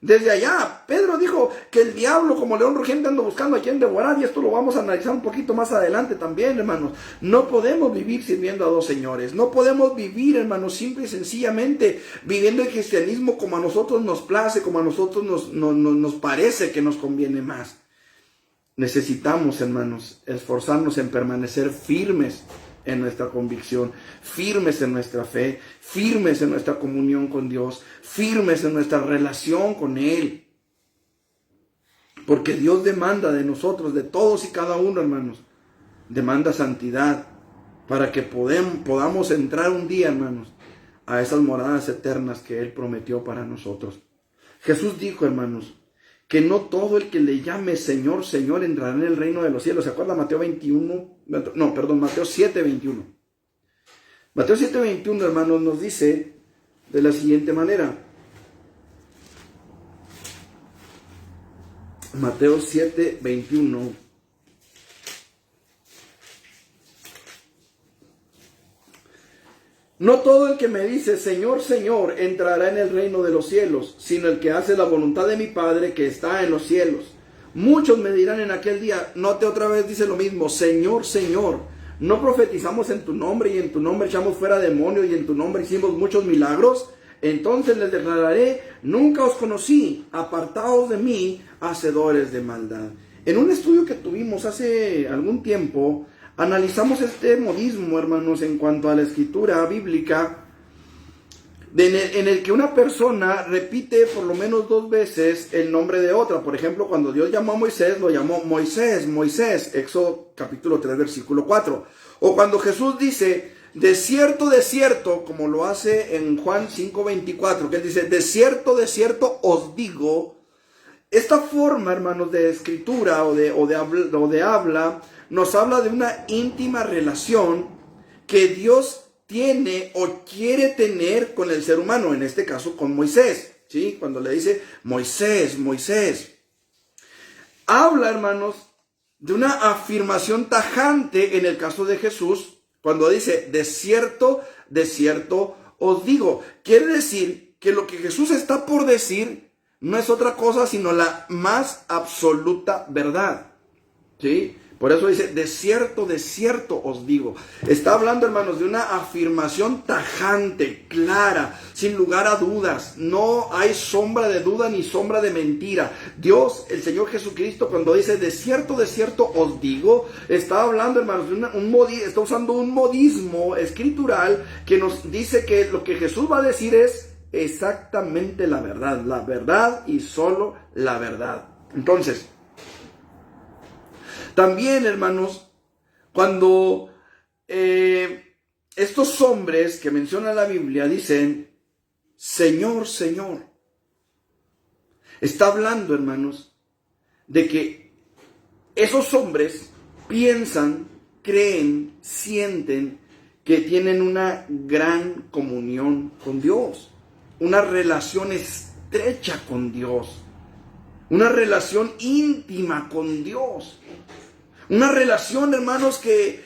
Desde allá, Pedro dijo que el diablo como león rugiente anda buscando a quien devorar, y esto lo vamos a analizar un poquito más adelante también, hermanos. No podemos vivir sirviendo a dos señores, no podemos vivir, hermanos, simple y sencillamente viviendo el cristianismo como a nosotros nos place, como a nosotros nos parece que nos conviene más. Necesitamos, hermanos, esforzarnos en permanecer firmes en nuestra convicción, firmes en nuestra fe, firmes en nuestra comunión con Dios, firmes en nuestra relación con Él. Porque Dios demanda de nosotros, de todos y cada uno, hermanos, demanda santidad para que podamos entrar un día, hermanos, a esas moradas eternas que Él prometió para nosotros. Jesús dijo, hermanos, que no todo el que le llame Señor, Señor entrará en el reino de los cielos. ¿Se acuerda Mateo 7:21? Mateo 7:21, hermanos, nos dice de la siguiente manera. Mateo 7:21. No todo el que me dice, Señor, Señor, entrará en el reino de los cielos, sino el que hace la voluntad de mi Padre que está en los cielos. Muchos me dirán en aquel día, note otra vez, dice lo mismo, Señor, Señor, ¿no profetizamos en tu nombre y en tu nombre echamos fuera demonios y en tu nombre hicimos muchos milagros? Entonces les declararé, nunca os conocí, apartaos de mí, hacedores de maldad. En un estudio que tuvimos hace algún tiempo, analizamos este modismo, hermanos, en cuanto a la escritura bíblica, en el que una persona repite por lo menos 2 veces el nombre de otra. Por ejemplo, cuando Dios llamó a Moisés, lo llamó Moisés, Moisés, Éxodo capítulo 3, versículo 4. O cuando Jesús dice, de cierto, como lo hace en Juan 5:24, que él dice, de cierto os digo. Esta forma, hermanos, de escritura o de habla, nos habla de una íntima relación que Dios tiene o quiere tener con el ser humano, en este caso con Moisés, ¿sí? Cuando le dice Moisés, Moisés. Habla, hermanos, de una afirmación tajante en el caso de Jesús, cuando dice, de cierto os digo. Quiere decir que lo que Jesús está por decir no es otra cosa sino la más absoluta verdad, ¿sí? Por eso dice, de cierto os digo. Está hablando, hermanos, de una afirmación tajante, clara, sin lugar a dudas. No hay sombra de duda ni sombra de mentira. Dios, el Señor Jesucristo, cuando dice, de cierto os digo, está hablando, hermanos, de está usando un modismo escritural que nos dice que lo que Jesús va a decir es exactamente la verdad y solo la verdad. Entonces, también, hermanos, cuando estos hombres que menciona la Biblia dicen, Señor, Señor, está hablando, hermanos, de que esos hombres piensan, creen, sienten que tienen una gran comunión con Dios, una relación estrecha con Dios, una relación íntima con Dios. Una relación, hermanos, que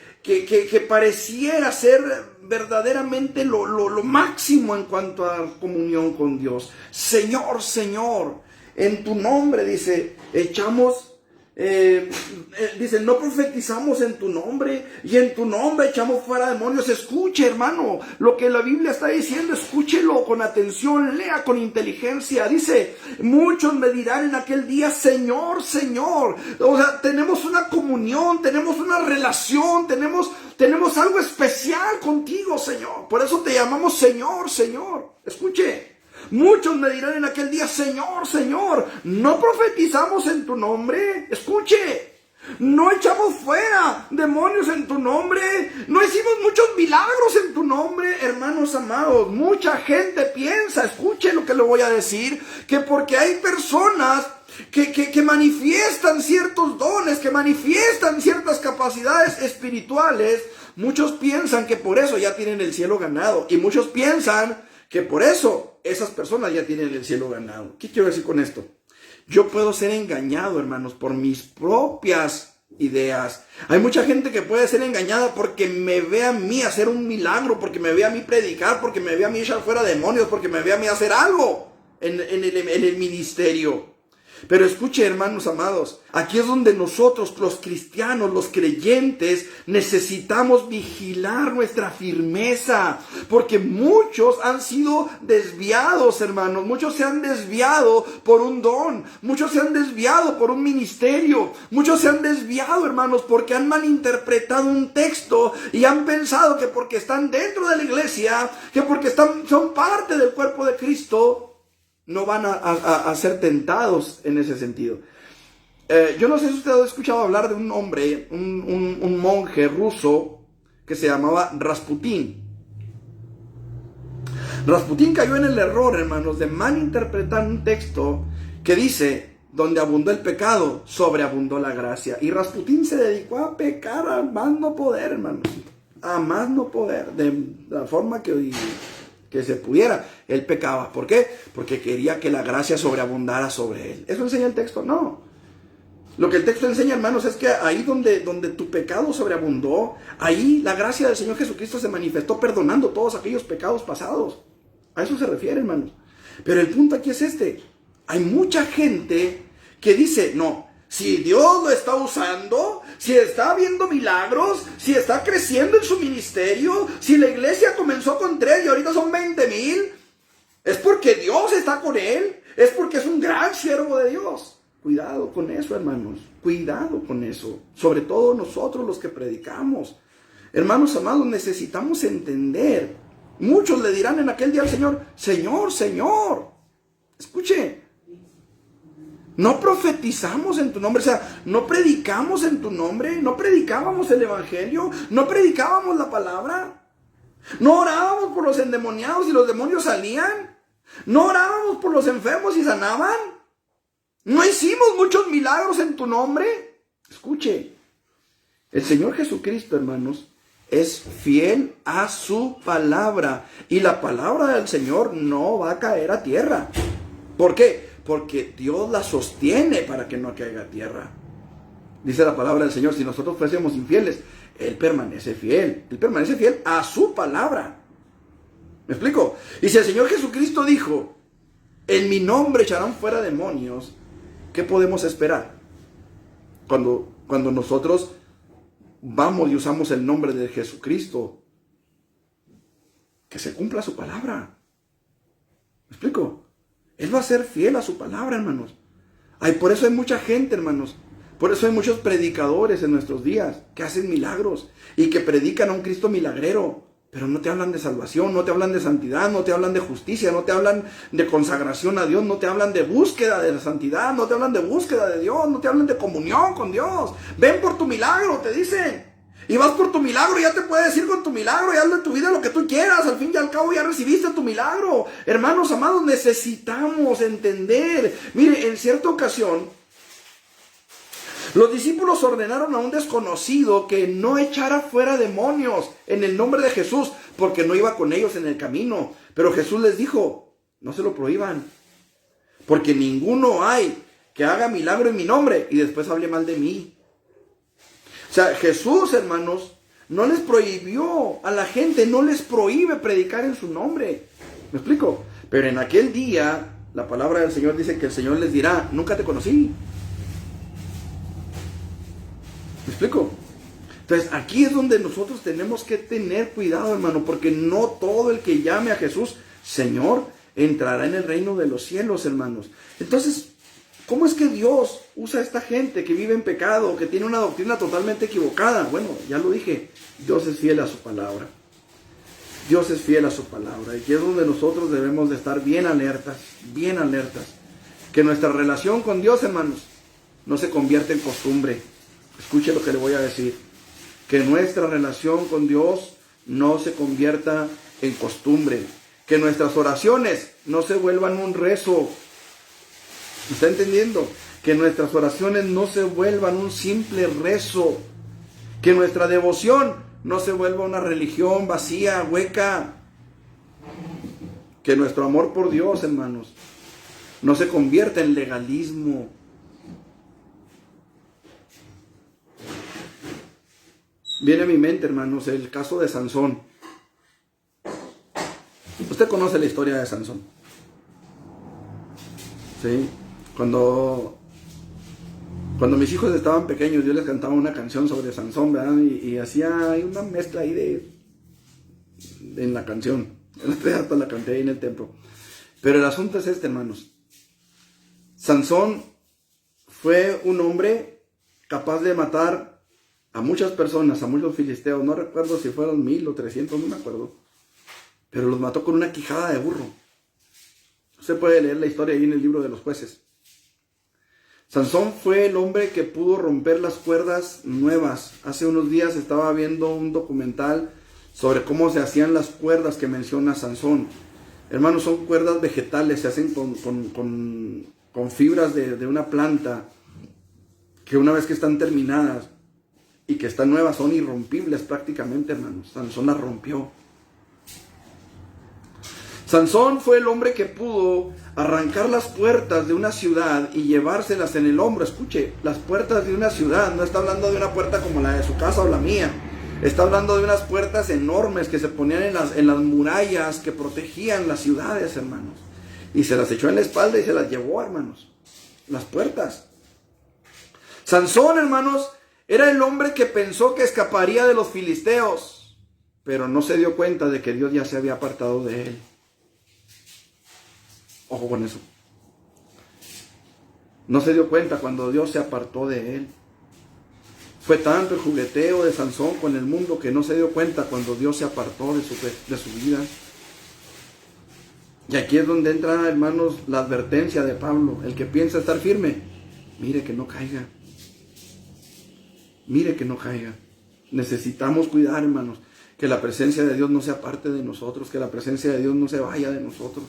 pareciera ser verdaderamente lo máximo en cuanto a comunión con Dios. Señor, Señor, en tu nombre, dice, dice, no profetizamos en tu nombre y en tu nombre echamos fuera demonios. Escuche, hermano, lo que la Biblia está diciendo, escúchelo con atención, lea con inteligencia. Dice, muchos me dirán en aquel día, Señor, Señor. O sea, tenemos una comunión, tenemos una relación, tenemos algo especial contigo, Señor. Por eso te llamamos Señor, Señor. Escuche. Muchos me dirán en aquel día, Señor, Señor, ¿no profetizamos en tu nombre? Escuche, No echamos fuera demonios en tu nombre. No hicimos muchos milagros en tu nombre, hermanos amados. Mucha gente piensa, escuche lo que le voy a decir, que porque hay personas que manifiestan ciertos dones, que manifiestan ciertas capacidades espirituales, muchos piensan que por eso ya tienen el cielo ganado. Y muchos piensan que por eso esas personas ya tienen el cielo ganado. ¿Qué quiero decir con esto? Yo puedo ser engañado, hermanos, por mis propias ideas. Hay mucha gente que puede ser engañada porque me ve a mí hacer un milagro, porque me ve a mí predicar, porque me ve a mí echar fuera demonios, porque me ve a mí hacer algo en el ministerio. Pero escuche, hermanos amados, aquí es donde nosotros, los cristianos, los creyentes, necesitamos vigilar nuestra firmeza, porque muchos han sido desviados, hermanos, muchos se han desviado por un don, muchos se han desviado por un ministerio, muchos se han desviado, hermanos, porque han malinterpretado un texto y han pensado que porque están dentro de la iglesia, que porque son parte del cuerpo de Cristo, no van a ser tentados en ese sentido. Yo no sé si usted ha escuchado hablar de un hombre, un monje ruso que se llamaba Rasputín. Rasputín cayó en el error, hermanos, de malinterpretar un texto que dice: donde abundó el pecado, sobreabundó la gracia. Y Rasputín se dedicó a pecar a más no poder, hermanos. A más no poder, de la forma que se pudiera. Él pecaba. ¿Por qué? Porque quería que la gracia sobreabundara sobre él. ¿Eso enseña el texto? No. Lo que el texto enseña, hermanos, es que ahí donde tu pecado sobreabundó, ahí la gracia del Señor Jesucristo se manifestó perdonando todos aquellos pecados pasados. A eso se refiere, hermanos. Pero el punto aquí es este. Hay mucha gente que dice: no, si Dios lo está usando, si está habiendo milagros, si está creciendo en su ministerio, si la iglesia comenzó con 3 y ahorita son 20,000, es porque Dios está con él, es porque es un gran siervo de Dios. Cuidado con eso, hermanos, cuidado con eso. Sobre todo nosotros los que predicamos. Hermanos amados, necesitamos entender. Muchos le dirán en aquel día al Señor: Señor, Señor. Escuche. No profetizamos en tu nombre, o sea, no predicamos en tu nombre, no predicábamos el evangelio, no predicábamos la palabra, no orábamos por los endemoniados y los demonios salían, no orábamos por los enfermos y sanaban, no hicimos muchos milagros en tu nombre. Escuche, el Señor Jesucristo, hermanos, es fiel a su palabra y la palabra del Señor no va a caer a tierra. ¿Por qué? Porque Dios la sostiene para que no caiga a tierra. Dice la palabra del Señor: si nosotros fuésemos infieles, Él permanece fiel. Él permanece fiel a su palabra. ¿Me explico? Y si el Señor Jesucristo dijo: en mi nombre echarán fuera demonios, ¿qué podemos esperar? Cuando nosotros vamos y usamos el nombre de Jesucristo, que se cumpla su palabra. ¿Me explico? Él va a ser fiel a su palabra, hermanos. Por eso hay mucha gente, hermanos. Por eso hay muchos predicadores en nuestros días que hacen milagros y que predican a un Cristo milagrero, pero no te hablan de salvación, no te hablan de santidad, no te hablan de justicia, no te hablan de consagración a Dios, no te hablan de búsqueda de la santidad, no te hablan de búsqueda de Dios, no te hablan de comunión con Dios. Ven por tu milagro, te dicen. Y vas por tu milagro, ya te puedes ir con tu milagro y haz de tu vida lo que tú quieras. Al fin y al cabo ya recibiste tu milagro. Hermanos amados, necesitamos entender. Mire, en cierta ocasión, los discípulos ordenaron a un desconocido que no echara fuera demonios en el nombre de Jesús, porque no iba con ellos en el camino. Pero Jesús les dijo: no se lo prohíban, porque ninguno hay que haga milagro en mi nombre y después hable mal de mí. O sea, Jesús, hermanos, no les prohibió a la gente, no les prohíbe predicar en su nombre. ¿Me explico? Pero en aquel día, la palabra del Señor dice que el Señor les dirá: nunca te conocí. ¿Me explico? Entonces, aquí es donde nosotros tenemos que tener cuidado, hermano, porque no todo el que llame a Jesús Señor entrará en el reino de los cielos, hermanos. Entonces, ¿cómo es que Dios usa a esta gente que vive en pecado, que tiene una doctrina totalmente equivocada? Bueno, ya lo dije, Dios es fiel a su palabra. Dios es fiel a su palabra. Y aquí es donde nosotros debemos de estar bien alertas, bien alertas. Que nuestra relación con Dios, hermanos, no se convierta en costumbre. escuche lo que le voy a decir, que nuestra relación con Dios no se convierta en costumbre, que nuestras oraciones no se vuelvan un rezo. ¿Está entendiendo? Que nuestras oraciones no se vuelvan un simple rezo, que nuestra devoción no se vuelva una religión vacía, hueca, que nuestro amor por Dios, hermanos, no se convierta en legalismo. Viene a mi mente, hermanos, el caso de Sansón. Usted conoce la historia de Sansón, ¿sí? Cuando mis hijos estaban pequeños, yo les cantaba una canción sobre Sansón, ¿verdad? Y hacía una mezcla ahí en la canción. Hasta la canté ahí en el templo. Pero el asunto es este, hermanos. Sansón fue un hombre capaz de matar a muchas personas, a muchos filisteos. No recuerdo si fueron 1000 o 300, no me acuerdo. Pero los mató con una quijada de burro. Usted puede leer la historia ahí en el libro de los jueces. Sansón fue el hombre que pudo romper las cuerdas nuevas. Hace unos días estaba viendo un documental sobre cómo se hacían las cuerdas que menciona Sansón. Hermanos, son cuerdas vegetales, se hacen con fibras de una planta, que una vez que están terminadas y que están nuevas, son irrompibles prácticamente, hermanos. Sansón las rompió. Sansón fue el hombre que pudo arrancar las puertas de una ciudad y llevárselas en el hombro. Escuche, las puertas de una ciudad, no está hablando de una puerta como la de su casa o la mía. Está hablando de unas puertas enormes que se ponían en las murallas que protegían las ciudades, hermanos. Y se las echó en la espalda y se las llevó, hermanos. Las puertas. Sansón, hermanos, era el hombre que pensó que escaparía de los filisteos, pero no se dio cuenta de que Dios ya se había apartado de él. Ojo con eso. No se dio cuenta cuando Dios se apartó de él. Fue tanto el jugueteo de Sansón con el mundo que no se dio cuenta cuando Dios se apartó de su vida. Y aquí es donde entra, hermanos, la advertencia de Pablo. El que piensa estar firme, mire que no caiga. Mire que no caiga. Necesitamos cuidar, hermanos, que la presencia de Dios no se aparte de nosotros, que la presencia de Dios no se vaya de nosotros.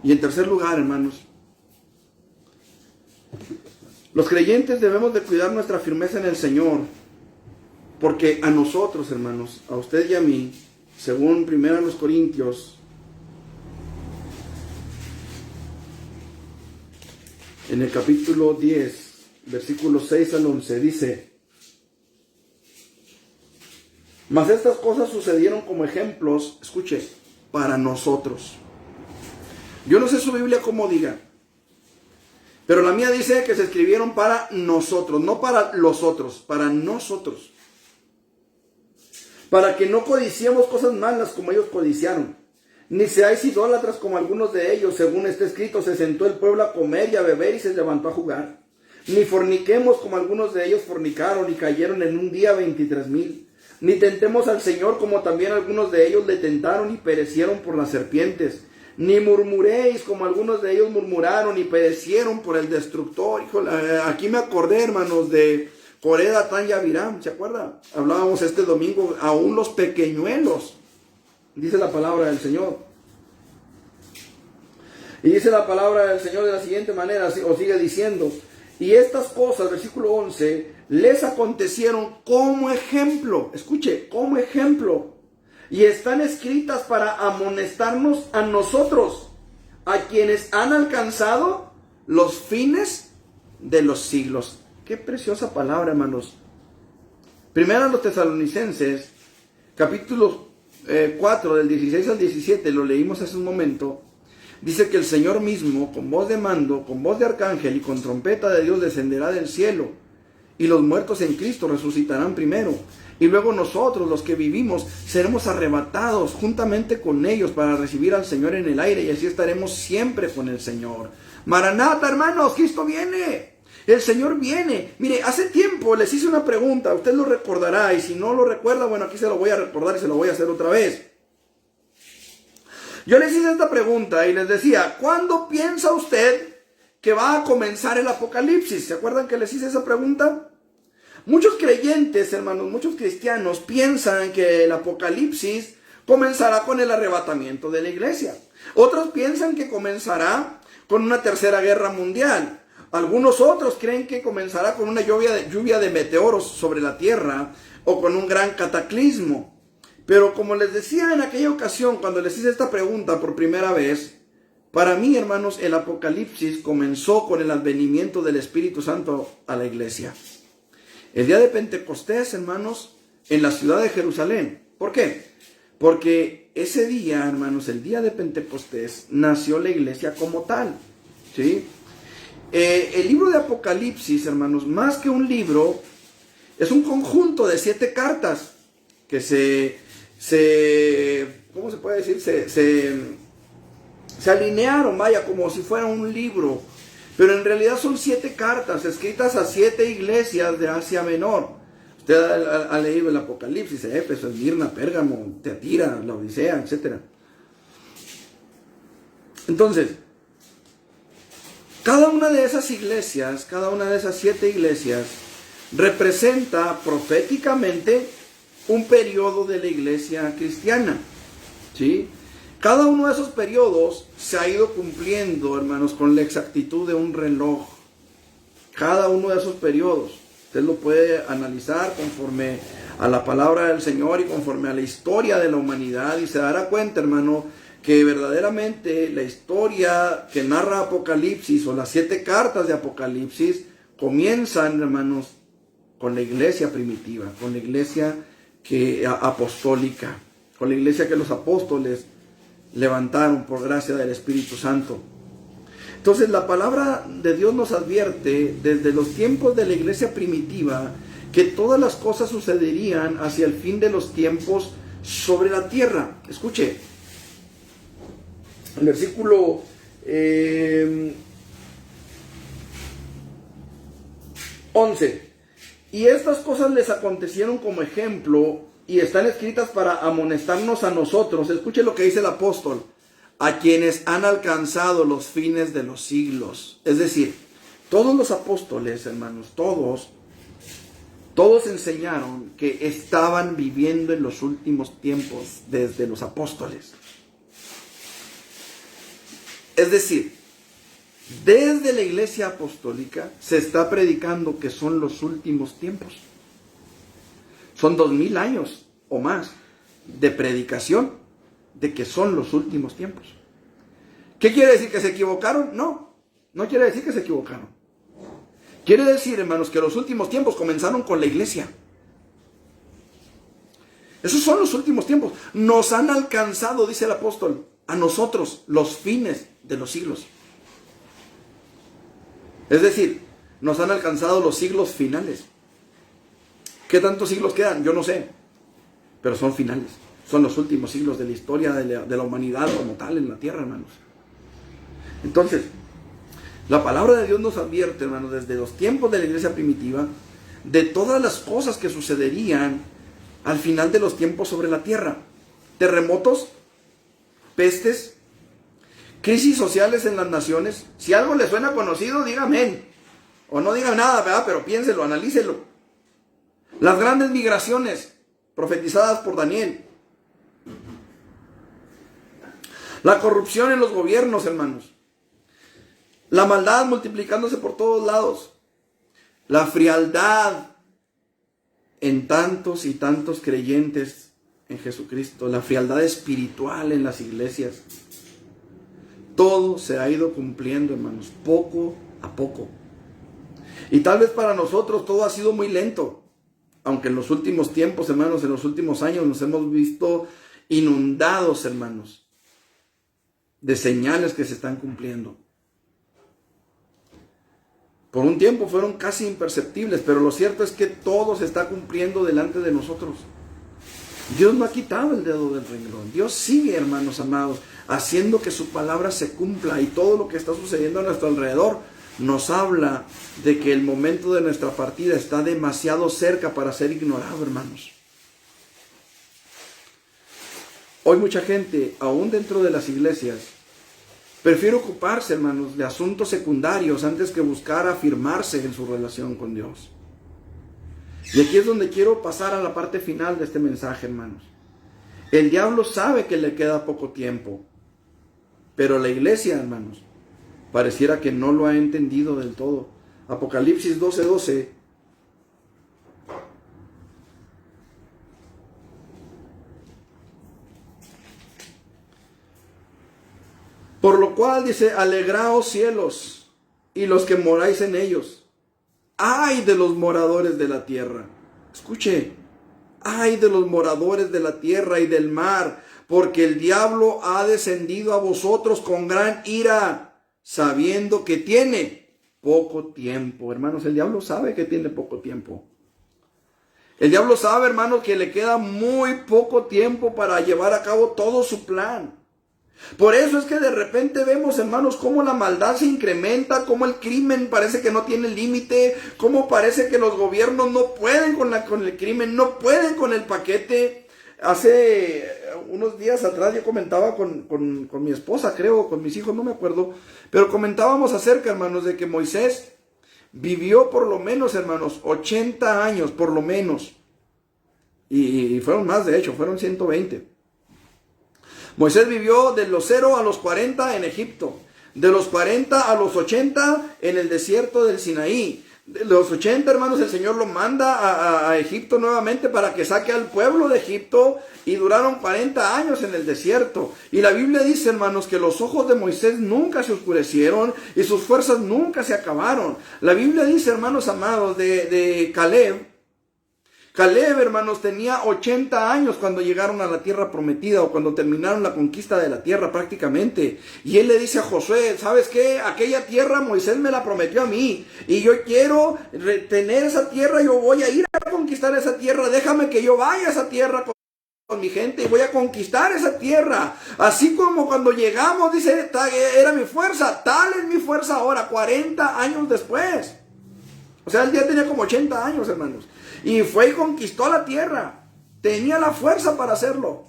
Y en tercer lugar, hermanos, los creyentes debemos de cuidar nuestra firmeza en el Señor, porque a nosotros, hermanos, a usted y a mí, según 1 Corintios, en el capítulo 10, versículos 6 al 11, dice: mas estas cosas sucedieron como ejemplos, escuche, para nosotros. Yo no sé su Biblia cómo diga, pero la mía dice que se escribieron para nosotros, no para los otros, para nosotros. Para que no codiciemos cosas malas como ellos codiciaron, ni seáis idólatras como algunos de ellos, según está escrito, se sentó el pueblo a comer y a beber y se levantó a jugar. Ni forniquemos como algunos de ellos fornicaron y cayeron en un día 23,000. Ni tentemos al Señor como también algunos de ellos le tentaron y perecieron por las serpientes. Ni murmuréis como algunos de ellos murmuraron y perecieron por el destructor. Híjole, aquí me acordé, hermanos, de Coré, Datán y Abiram. ¿Se acuerda? Hablábamos este domingo, aún los pequeñuelos. Dice la palabra del Señor. Y dice la palabra del Señor de la siguiente manera, o sigue diciendo: y estas cosas, versículo 11, les acontecieron como ejemplo. Escuche, como ejemplo. Y están escritas para amonestarnos a nosotros, a quienes han alcanzado los fines de los siglos. Qué preciosa palabra, hermanos. Primero a los Tesalonicenses, capítulo 4, del 16 al 17, lo leímos hace un momento. Dice que el Señor mismo, con voz de mando, con voz de arcángel y con trompeta de Dios, descenderá del cielo, y los muertos en Cristo resucitarán primero. Y luego nosotros, los que vivimos, seremos arrebatados juntamente con ellos para recibir al Señor en el aire, y así estaremos siempre con el Señor. Maranata, hermanos, Cristo viene. El Señor viene. Mire, hace tiempo les hice una pregunta, usted lo recordará, y si no lo recuerda, bueno, aquí se lo voy a recordar y se lo voy a hacer otra vez. Yo les hice esta pregunta y les decía: ¿cuándo piensa usted que va a comenzar el Apocalipsis? ¿Se acuerdan que les hice esa pregunta? Muchos creyentes, hermanos, muchos cristianos piensan que el Apocalipsis comenzará con el arrebatamiento de la iglesia. Otros piensan que comenzará con una tercera guerra mundial. Algunos otros creen que comenzará con una lluvia de meteoros sobre la tierra o con un gran cataclismo. Pero como les decía en aquella ocasión, cuando les hice esta pregunta por primera vez, para mí, hermanos, el Apocalipsis comenzó con el advenimiento del Espíritu Santo a la iglesia. El día de Pentecostés, hermanos, en la ciudad de Jerusalén. ¿Por qué? Porque ese día, hermanos, el día de Pentecostés, nació la iglesia como tal. ¿Sí? El libro de Apocalipsis, hermanos, más que un libro, es un conjunto de 7 cartas que ¿cómo se puede decir? Se alinearon, vaya, como si fuera un libro. Pero en realidad son 7 cartas escritas a 7 iglesias de Asia Menor. Usted ha leído el Apocalipsis, Éfeso, Esmirna, Pérgamo, Teatira, la Odisea, etc. Entonces, cada una de esas iglesias, cada una de esas 7 iglesias, representa proféticamente un periodo de la iglesia cristiana. ¿Sí? Cada uno de esos periodos se ha ido cumpliendo, hermanos, con la exactitud de un reloj. Cada uno de esos periodos. Usted lo puede analizar conforme a la palabra del Señor y conforme a la historia de la humanidad. Y se dará cuenta, hermano, que verdaderamente la historia que narra Apocalipsis o las 7 cartas de Apocalipsis comienzan, hermanos, con la iglesia primitiva, con la iglesia apostólica, con la iglesia que los apóstoles levantaron por gracia del Espíritu Santo. Entonces la palabra de Dios nos advierte desde los tiempos de la iglesia primitiva que todas las cosas sucederían hacia el fin de los tiempos sobre la tierra. Escuche, el versículo 11. Y estas cosas les acontecieron como ejemplo y están escritas para amonestarnos a nosotros. Escuche lo que dice el apóstol: a quienes han alcanzado los fines de los siglos. Es decir, todos los apóstoles, hermanos, todos enseñaron que estaban viviendo en los últimos tiempos desde los apóstoles. Es decir, desde la iglesia apostólica se está predicando que son los últimos tiempos. Son 2000 años o más de predicación de que son los últimos tiempos. ¿Qué quiere decir? ¿Que se equivocaron? No, no quiere decir que se equivocaron. Quiere decir, hermanos, que los últimos tiempos comenzaron con la iglesia. Esos son los últimos tiempos. Nos han alcanzado, dice el apóstol, a nosotros los fines de los siglos. Es decir, nos han alcanzado los siglos finales. ¿Qué tantos siglos quedan? Yo no sé, pero son finales. Son los últimos siglos de la historia de la humanidad como tal en la tierra, hermanos. Entonces, la palabra de Dios nos advierte, hermanos, desde los tiempos de la iglesia primitiva, de todas las cosas que sucederían al final de los tiempos sobre la tierra. Terremotos, pestes, crisis sociales en las naciones. Si algo le suena conocido, diga amén. O no diga nada, ¿verdad? Pero piénselo, analícelo. Las grandes migraciones profetizadas por Daniel. La corrupción en los gobiernos, hermanos. La maldad multiplicándose por todos lados. La frialdad en tantos y tantos creyentes en Jesucristo. La frialdad espiritual en las iglesias. Todo se ha ido cumpliendo, hermanos, poco a poco. Y tal vez para nosotros todo ha sido muy lento. Aunque en los últimos tiempos, hermanos, en los últimos años nos hemos visto inundados, hermanos, de señales que se están cumpliendo. Por un tiempo fueron casi imperceptibles, pero lo cierto es que todo se está cumpliendo delante de nosotros. Dios no ha quitado el dedo del renglón. Dios sigue, hermanos amados, haciendo que su palabra se cumpla, y todo lo que está sucediendo a nuestro alrededor nos habla de que el momento de nuestra partida está demasiado cerca para ser ignorado, hermanos. Hoy mucha gente, aún dentro de las iglesias, Prefiere ocuparse, hermanos, de asuntos secundarios antes que buscar afirmarse en su relación con Dios. Y aquí es donde quiero pasar a la parte final de este mensaje, hermanos. El diablo sabe que le queda poco tiempo, pero la iglesia, hermanos, pareciera que no lo ha entendido del todo. Apocalipsis 12:12. Por lo cual dice, alegraos cielos y los que moráis en ellos. ¡Ay de los moradores de la tierra! Escuche, ¡ay de los moradores de la tierra y del mar! Porque el diablo ha descendido a vosotros con gran ira, sabiendo que tiene poco tiempo. Hermanos, el diablo sabe que tiene poco tiempo. El diablo sabe, hermanos, que le queda muy poco tiempo para llevar a cabo todo su plan. Por eso es que de repente vemos, hermanos, cómo la maldad se incrementa, cómo el crimen parece que no tiene límite, cómo parece que los gobiernos no pueden con el crimen, no pueden con el paquete. Hace unos días atrás yo comentaba con mi esposa, creo, con mis hijos, no me acuerdo, pero comentábamos acerca, hermanos, de que Moisés vivió por lo menos, hermanos, 80 años, por lo menos. Y fueron más, de hecho, fueron 120. Moisés vivió de los 0 a los 40 en Egipto, de los 40 a los 80 en el desierto del Sinaí. De los 80, hermanos, el Señor lo manda a Egipto nuevamente para que saque al pueblo de Egipto, y duraron 40 años en el desierto. Y la Biblia dice, hermanos, que los ojos de Moisés nunca se oscurecieron y sus fuerzas nunca se acabaron. La Biblia dice, hermanos amados, de Caleb. Caleb, hermanos, tenía 80 años cuando llegaron a la tierra prometida, o cuando terminaron la conquista de la tierra prácticamente. Y él le dice a Josué, ¿sabes qué? Aquella tierra Moisés me la prometió a mí, y yo quiero tener esa tierra, yo voy a ir a conquistar esa tierra, déjame que yo vaya a esa tierra con mi gente y voy a conquistar esa tierra. Así como cuando llegamos, dice, era mi fuerza, tal es mi fuerza ahora, 40 años después. O sea, él ya tenía como 80 años, hermanos. Y fue y conquistó la tierra. Tenía la fuerza para hacerlo.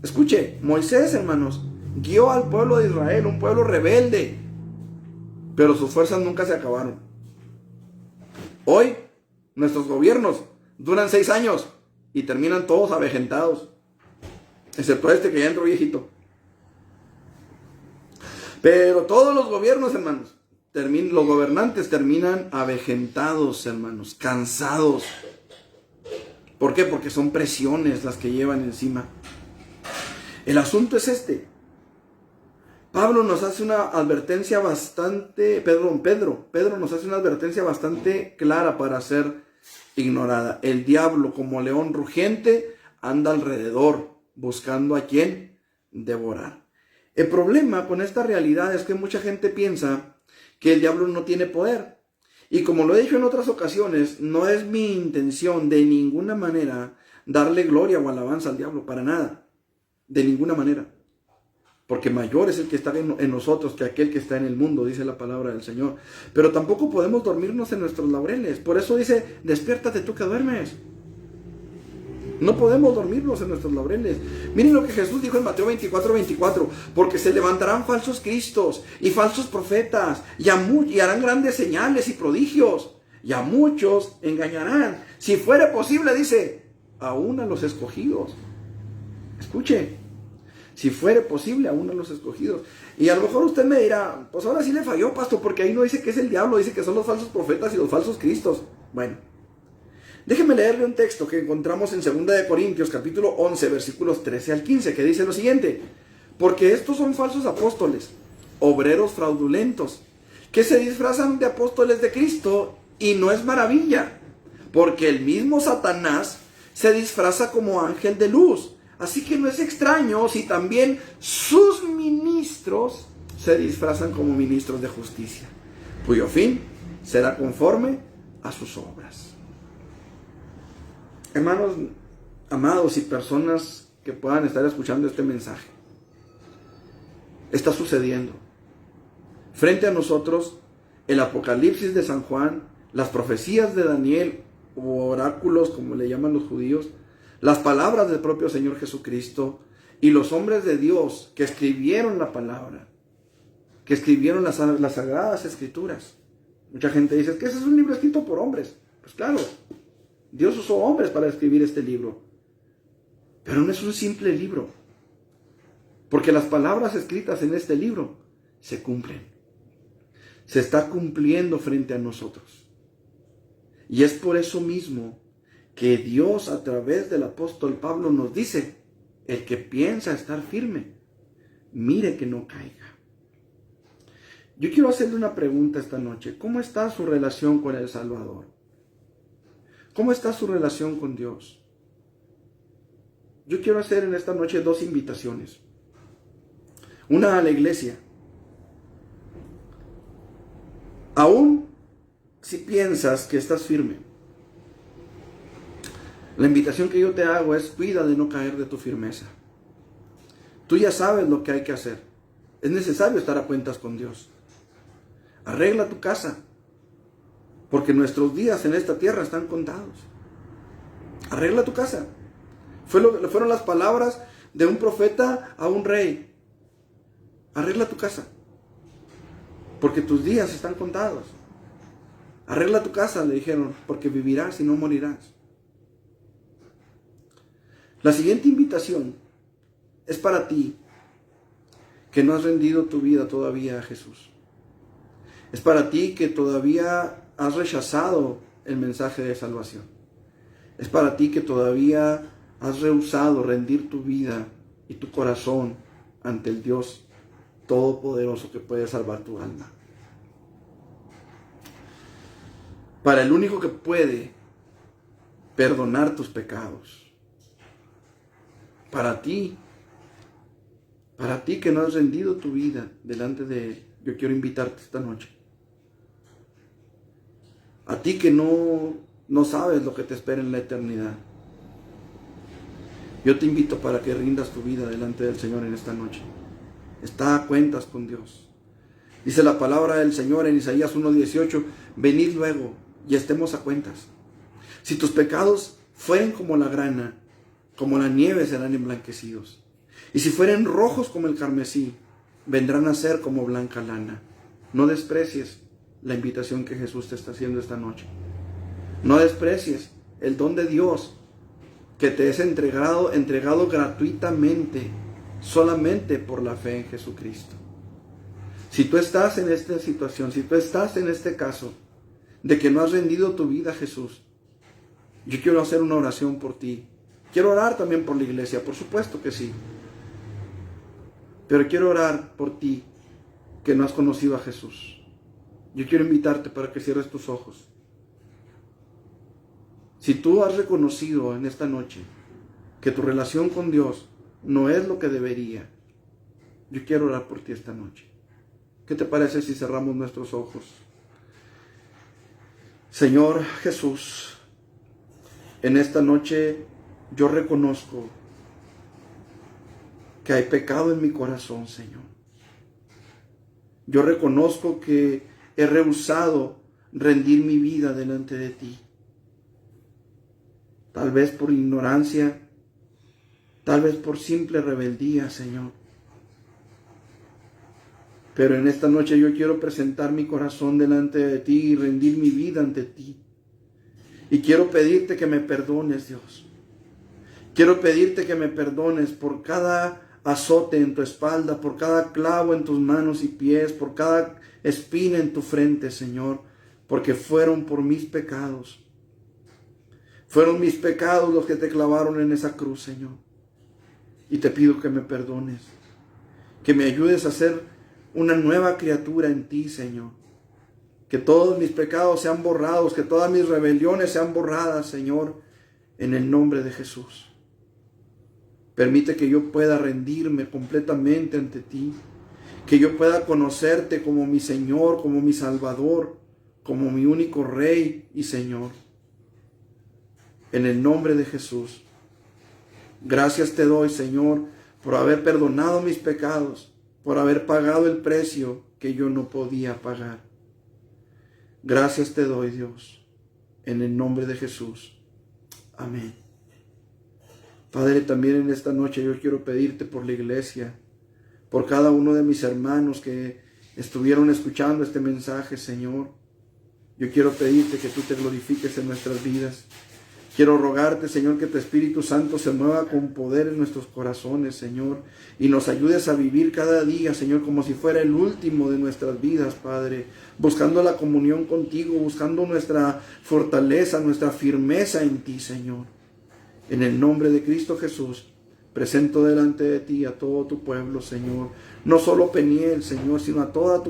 Escuche, Moisés, hermanos, guió al pueblo de Israel, un pueblo rebelde. Pero sus fuerzas nunca se acabaron. Hoy, nuestros gobiernos duran 6 años y terminan todos avejentados. Excepto este que ya entró viejito. Pero todos los gobiernos, hermanos, los gobernantes terminan avejentados, hermanos, cansados. ¿Por qué? Porque son presiones las que llevan encima. El asunto es este. Pedro nos hace una advertencia bastante clara para ser ignorada. El diablo, como león rugiente, anda alrededor buscando a quien devorar. El problema con esta realidad es que mucha gente piensa que el diablo no tiene poder. Y como lo he dicho en otras ocasiones, no es mi intención de ninguna manera darle gloria o alabanza al diablo, para nada, de ninguna manera. Porque mayor es el que está en nosotros que aquel que está en el mundo, dice la palabra del Señor. Pero tampoco podemos dormirnos en nuestros laureles. Por eso dice, despiértate tú que duermes. No podemos dormirnos en nuestros laureles. Miren lo que Jesús dijo en Mateo 24:24. Porque se levantarán falsos cristos y falsos profetas, y harán grandes señales y prodigios, y a muchos engañarán. Si fuere posible, dice, aún a los escogidos. Escuche, si fuere posible, aún a los escogidos. Y a lo mejor usted me dirá, pues ahora sí le falló, pastor, porque ahí no dice que es el diablo, dice que son los falsos profetas y los falsos cristos. Bueno, déjeme leerle un texto que encontramos en 2 de Corintios, capítulo 11, versículos 13 al 15, que dice lo siguiente: porque estos son falsos apóstoles, obreros fraudulentos, que se disfrazan de apóstoles de Cristo, y no es maravilla, porque el mismo Satanás se disfraza como ángel de luz. Así que no es extraño si también sus ministros se disfrazan como ministros de justicia, cuyo fin será conforme a sus obras. Hermanos, amados y personas que puedan estar escuchando este mensaje, está sucediendo. Frente a nosotros, el Apocalipsis de San Juan, las profecías de Daniel, o oráculos como le llaman los judíos, las palabras del propio Señor Jesucristo y los hombres de Dios que escribieron la palabra, que escribieron las Sagradas Escrituras. Mucha gente dice que ese es un libro escrito por hombres. Pues claro, Dios usó hombres para escribir este libro. Pero no es un simple libro. Porque las palabras escritas en este libro se cumplen. Se está cumpliendo frente a nosotros. Y es por eso mismo que Dios a través del apóstol Pablo nos dice, el que piensa estar firme, mire que no caiga. Yo quiero hacerle una pregunta esta noche. ¿Cómo está su relación con el Salvador? ¿Cómo está su relación con Dios? Yo quiero hacer en esta noche 2 invitaciones. Una a la iglesia. Aún si piensas que estás firme, la invitación que yo te hago es cuida de no caer de tu firmeza. Tú ya sabes lo que hay que hacer. Es necesario estar a cuentas con Dios. Arregla tu casa, porque nuestros días en esta tierra están contados. Arregla tu casa. Fueron las palabras de un profeta a un rey. Arregla tu casa, porque tus días están contados. Arregla tu casa, le dijeron, porque vivirás y no morirás. La siguiente invitación es para ti que no has rendido tu vida todavía a Jesús. Es para ti que todavía has rechazado el mensaje de salvación. Es para ti que todavía has rehusado rendir tu vida y tu corazón ante el Dios Todopoderoso que puede salvar tu alma. Para el único que puede perdonar tus pecados. Para ti que no has rendido tu vida delante de Él, yo quiero invitarte esta noche. A ti que no sabes lo que te espera en la eternidad. Yo te invito para que rindas tu vida delante del Señor en esta noche. Está a cuentas con Dios. Dice la palabra del Señor en Isaías 1:18, venid luego y estemos a cuentas. Si tus pecados fueren como la grana, como la nieve serán emblanquecidos. Y si fueren rojos como el carmesí, vendrán a ser como blanca lana. No desprecies la invitación que Jesús te está haciendo esta noche. No desprecies el don de Dios que te es entregado gratuitamente, solamente por la fe en Jesucristo. Si tú estás en esta situación, si tú estás en este caso de que no has rendido tu vida a Jesús, yo quiero hacer una oración por ti. Quiero orar también por la iglesia, por supuesto que sí. Pero quiero orar por ti que no has conocido a Jesús. Yo quiero invitarte para que cierres tus ojos. Si tú has reconocido en esta noche que tu relación con Dios no es lo que debería, yo quiero orar por ti esta noche. ¿Qué te parece si cerramos nuestros ojos? Señor Jesús, en esta noche yo reconozco que hay pecado en mi corazón, Señor. Yo reconozco que he rehusado rendir mi vida delante de ti. Tal vez por ignorancia, tal vez por simple rebeldía, Señor. Pero en esta noche yo quiero presentar mi corazón delante de ti y rendir mi vida ante ti. Y quiero pedirte que me perdones, Dios. Quiero pedirte que me perdones por cada azote en tu espalda, por cada clavo en tus manos y pies, por cada espina en tu frente, Señor, porque fueron por mis pecados. Fueron mis pecados los que te clavaron en esa cruz, Señor. Y te pido que me perdones, que me ayudes a ser una nueva criatura en ti, Señor. Que todos mis pecados sean borrados, que todas mis rebeliones sean borradas, Señor, en el nombre de Jesús. Permite que yo pueda rendirme completamente ante ti, que yo pueda conocerte como mi Señor, como mi Salvador, como mi único Rey y Señor. En el nombre de Jesús. Gracias te doy, Señor, por haber perdonado mis pecados, por haber pagado el precio que yo no podía pagar. Gracias te doy, Dios, en el nombre de Jesús. Amén. Padre, también en esta noche yo quiero pedirte por la iglesia, por cada uno de mis hermanos que estuvieron escuchando este mensaje, Señor. Yo quiero pedirte que tú te glorifiques en nuestras vidas. Quiero rogarte, Señor, que tu Espíritu Santo se mueva con poder en nuestros corazones, Señor, y nos ayudes a vivir cada día, Señor, como si fuera el último de nuestras vidas, Padre, buscando la comunión contigo, buscando nuestra fortaleza, nuestra firmeza en ti, Señor. En el nombre de Cristo Jesús, presento delante de ti a todo tu pueblo, Señor. No solo Peniel, Señor, sino a toda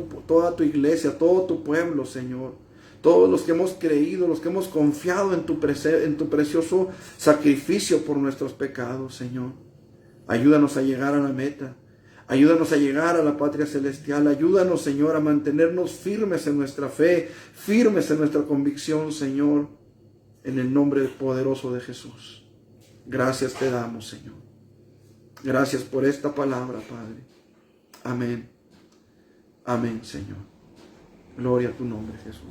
tu iglesia, a todo tu pueblo, Señor. Todos los que hemos creído, los que hemos confiado en tu precioso sacrificio por nuestros pecados, Señor. Ayúdanos a llegar a la meta. Ayúdanos a llegar a la patria celestial. Ayúdanos, Señor, a mantenernos firmes en nuestra fe, firmes en nuestra convicción, Señor, en el nombre poderoso de Jesús. Gracias te damos, Señor. Gracias por esta palabra, Padre. Amén. Amén, Señor. Gloria a tu nombre, Jesús.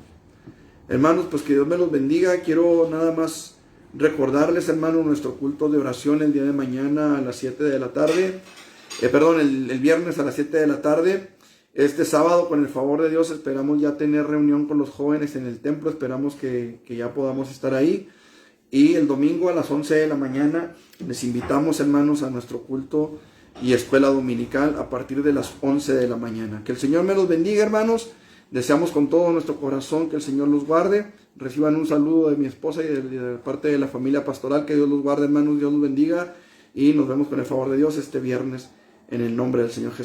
Hermanos, pues que Dios me los bendiga. Quiero nada más recordarles, hermanos, nuestro culto de oración el día de mañana a las 7 de la tarde. El viernes a las 7 de la tarde. Este sábado, con el favor de Dios, esperamos ya tener reunión con los jóvenes en el templo. Esperamos que ya podamos estar ahí. Y el domingo a las 11 de la mañana les invitamos, hermanos, a nuestro culto y escuela dominical a partir de las 11 de la mañana. Que el Señor me los bendiga, hermanos. Deseamos con todo nuestro corazón que el Señor los guarde. Reciban un saludo de mi esposa y de parte de la familia pastoral. Que Dios los guarde, hermanos. Dios los bendiga. Y nos vemos con el favor de Dios este viernes en el nombre del Señor Jesús.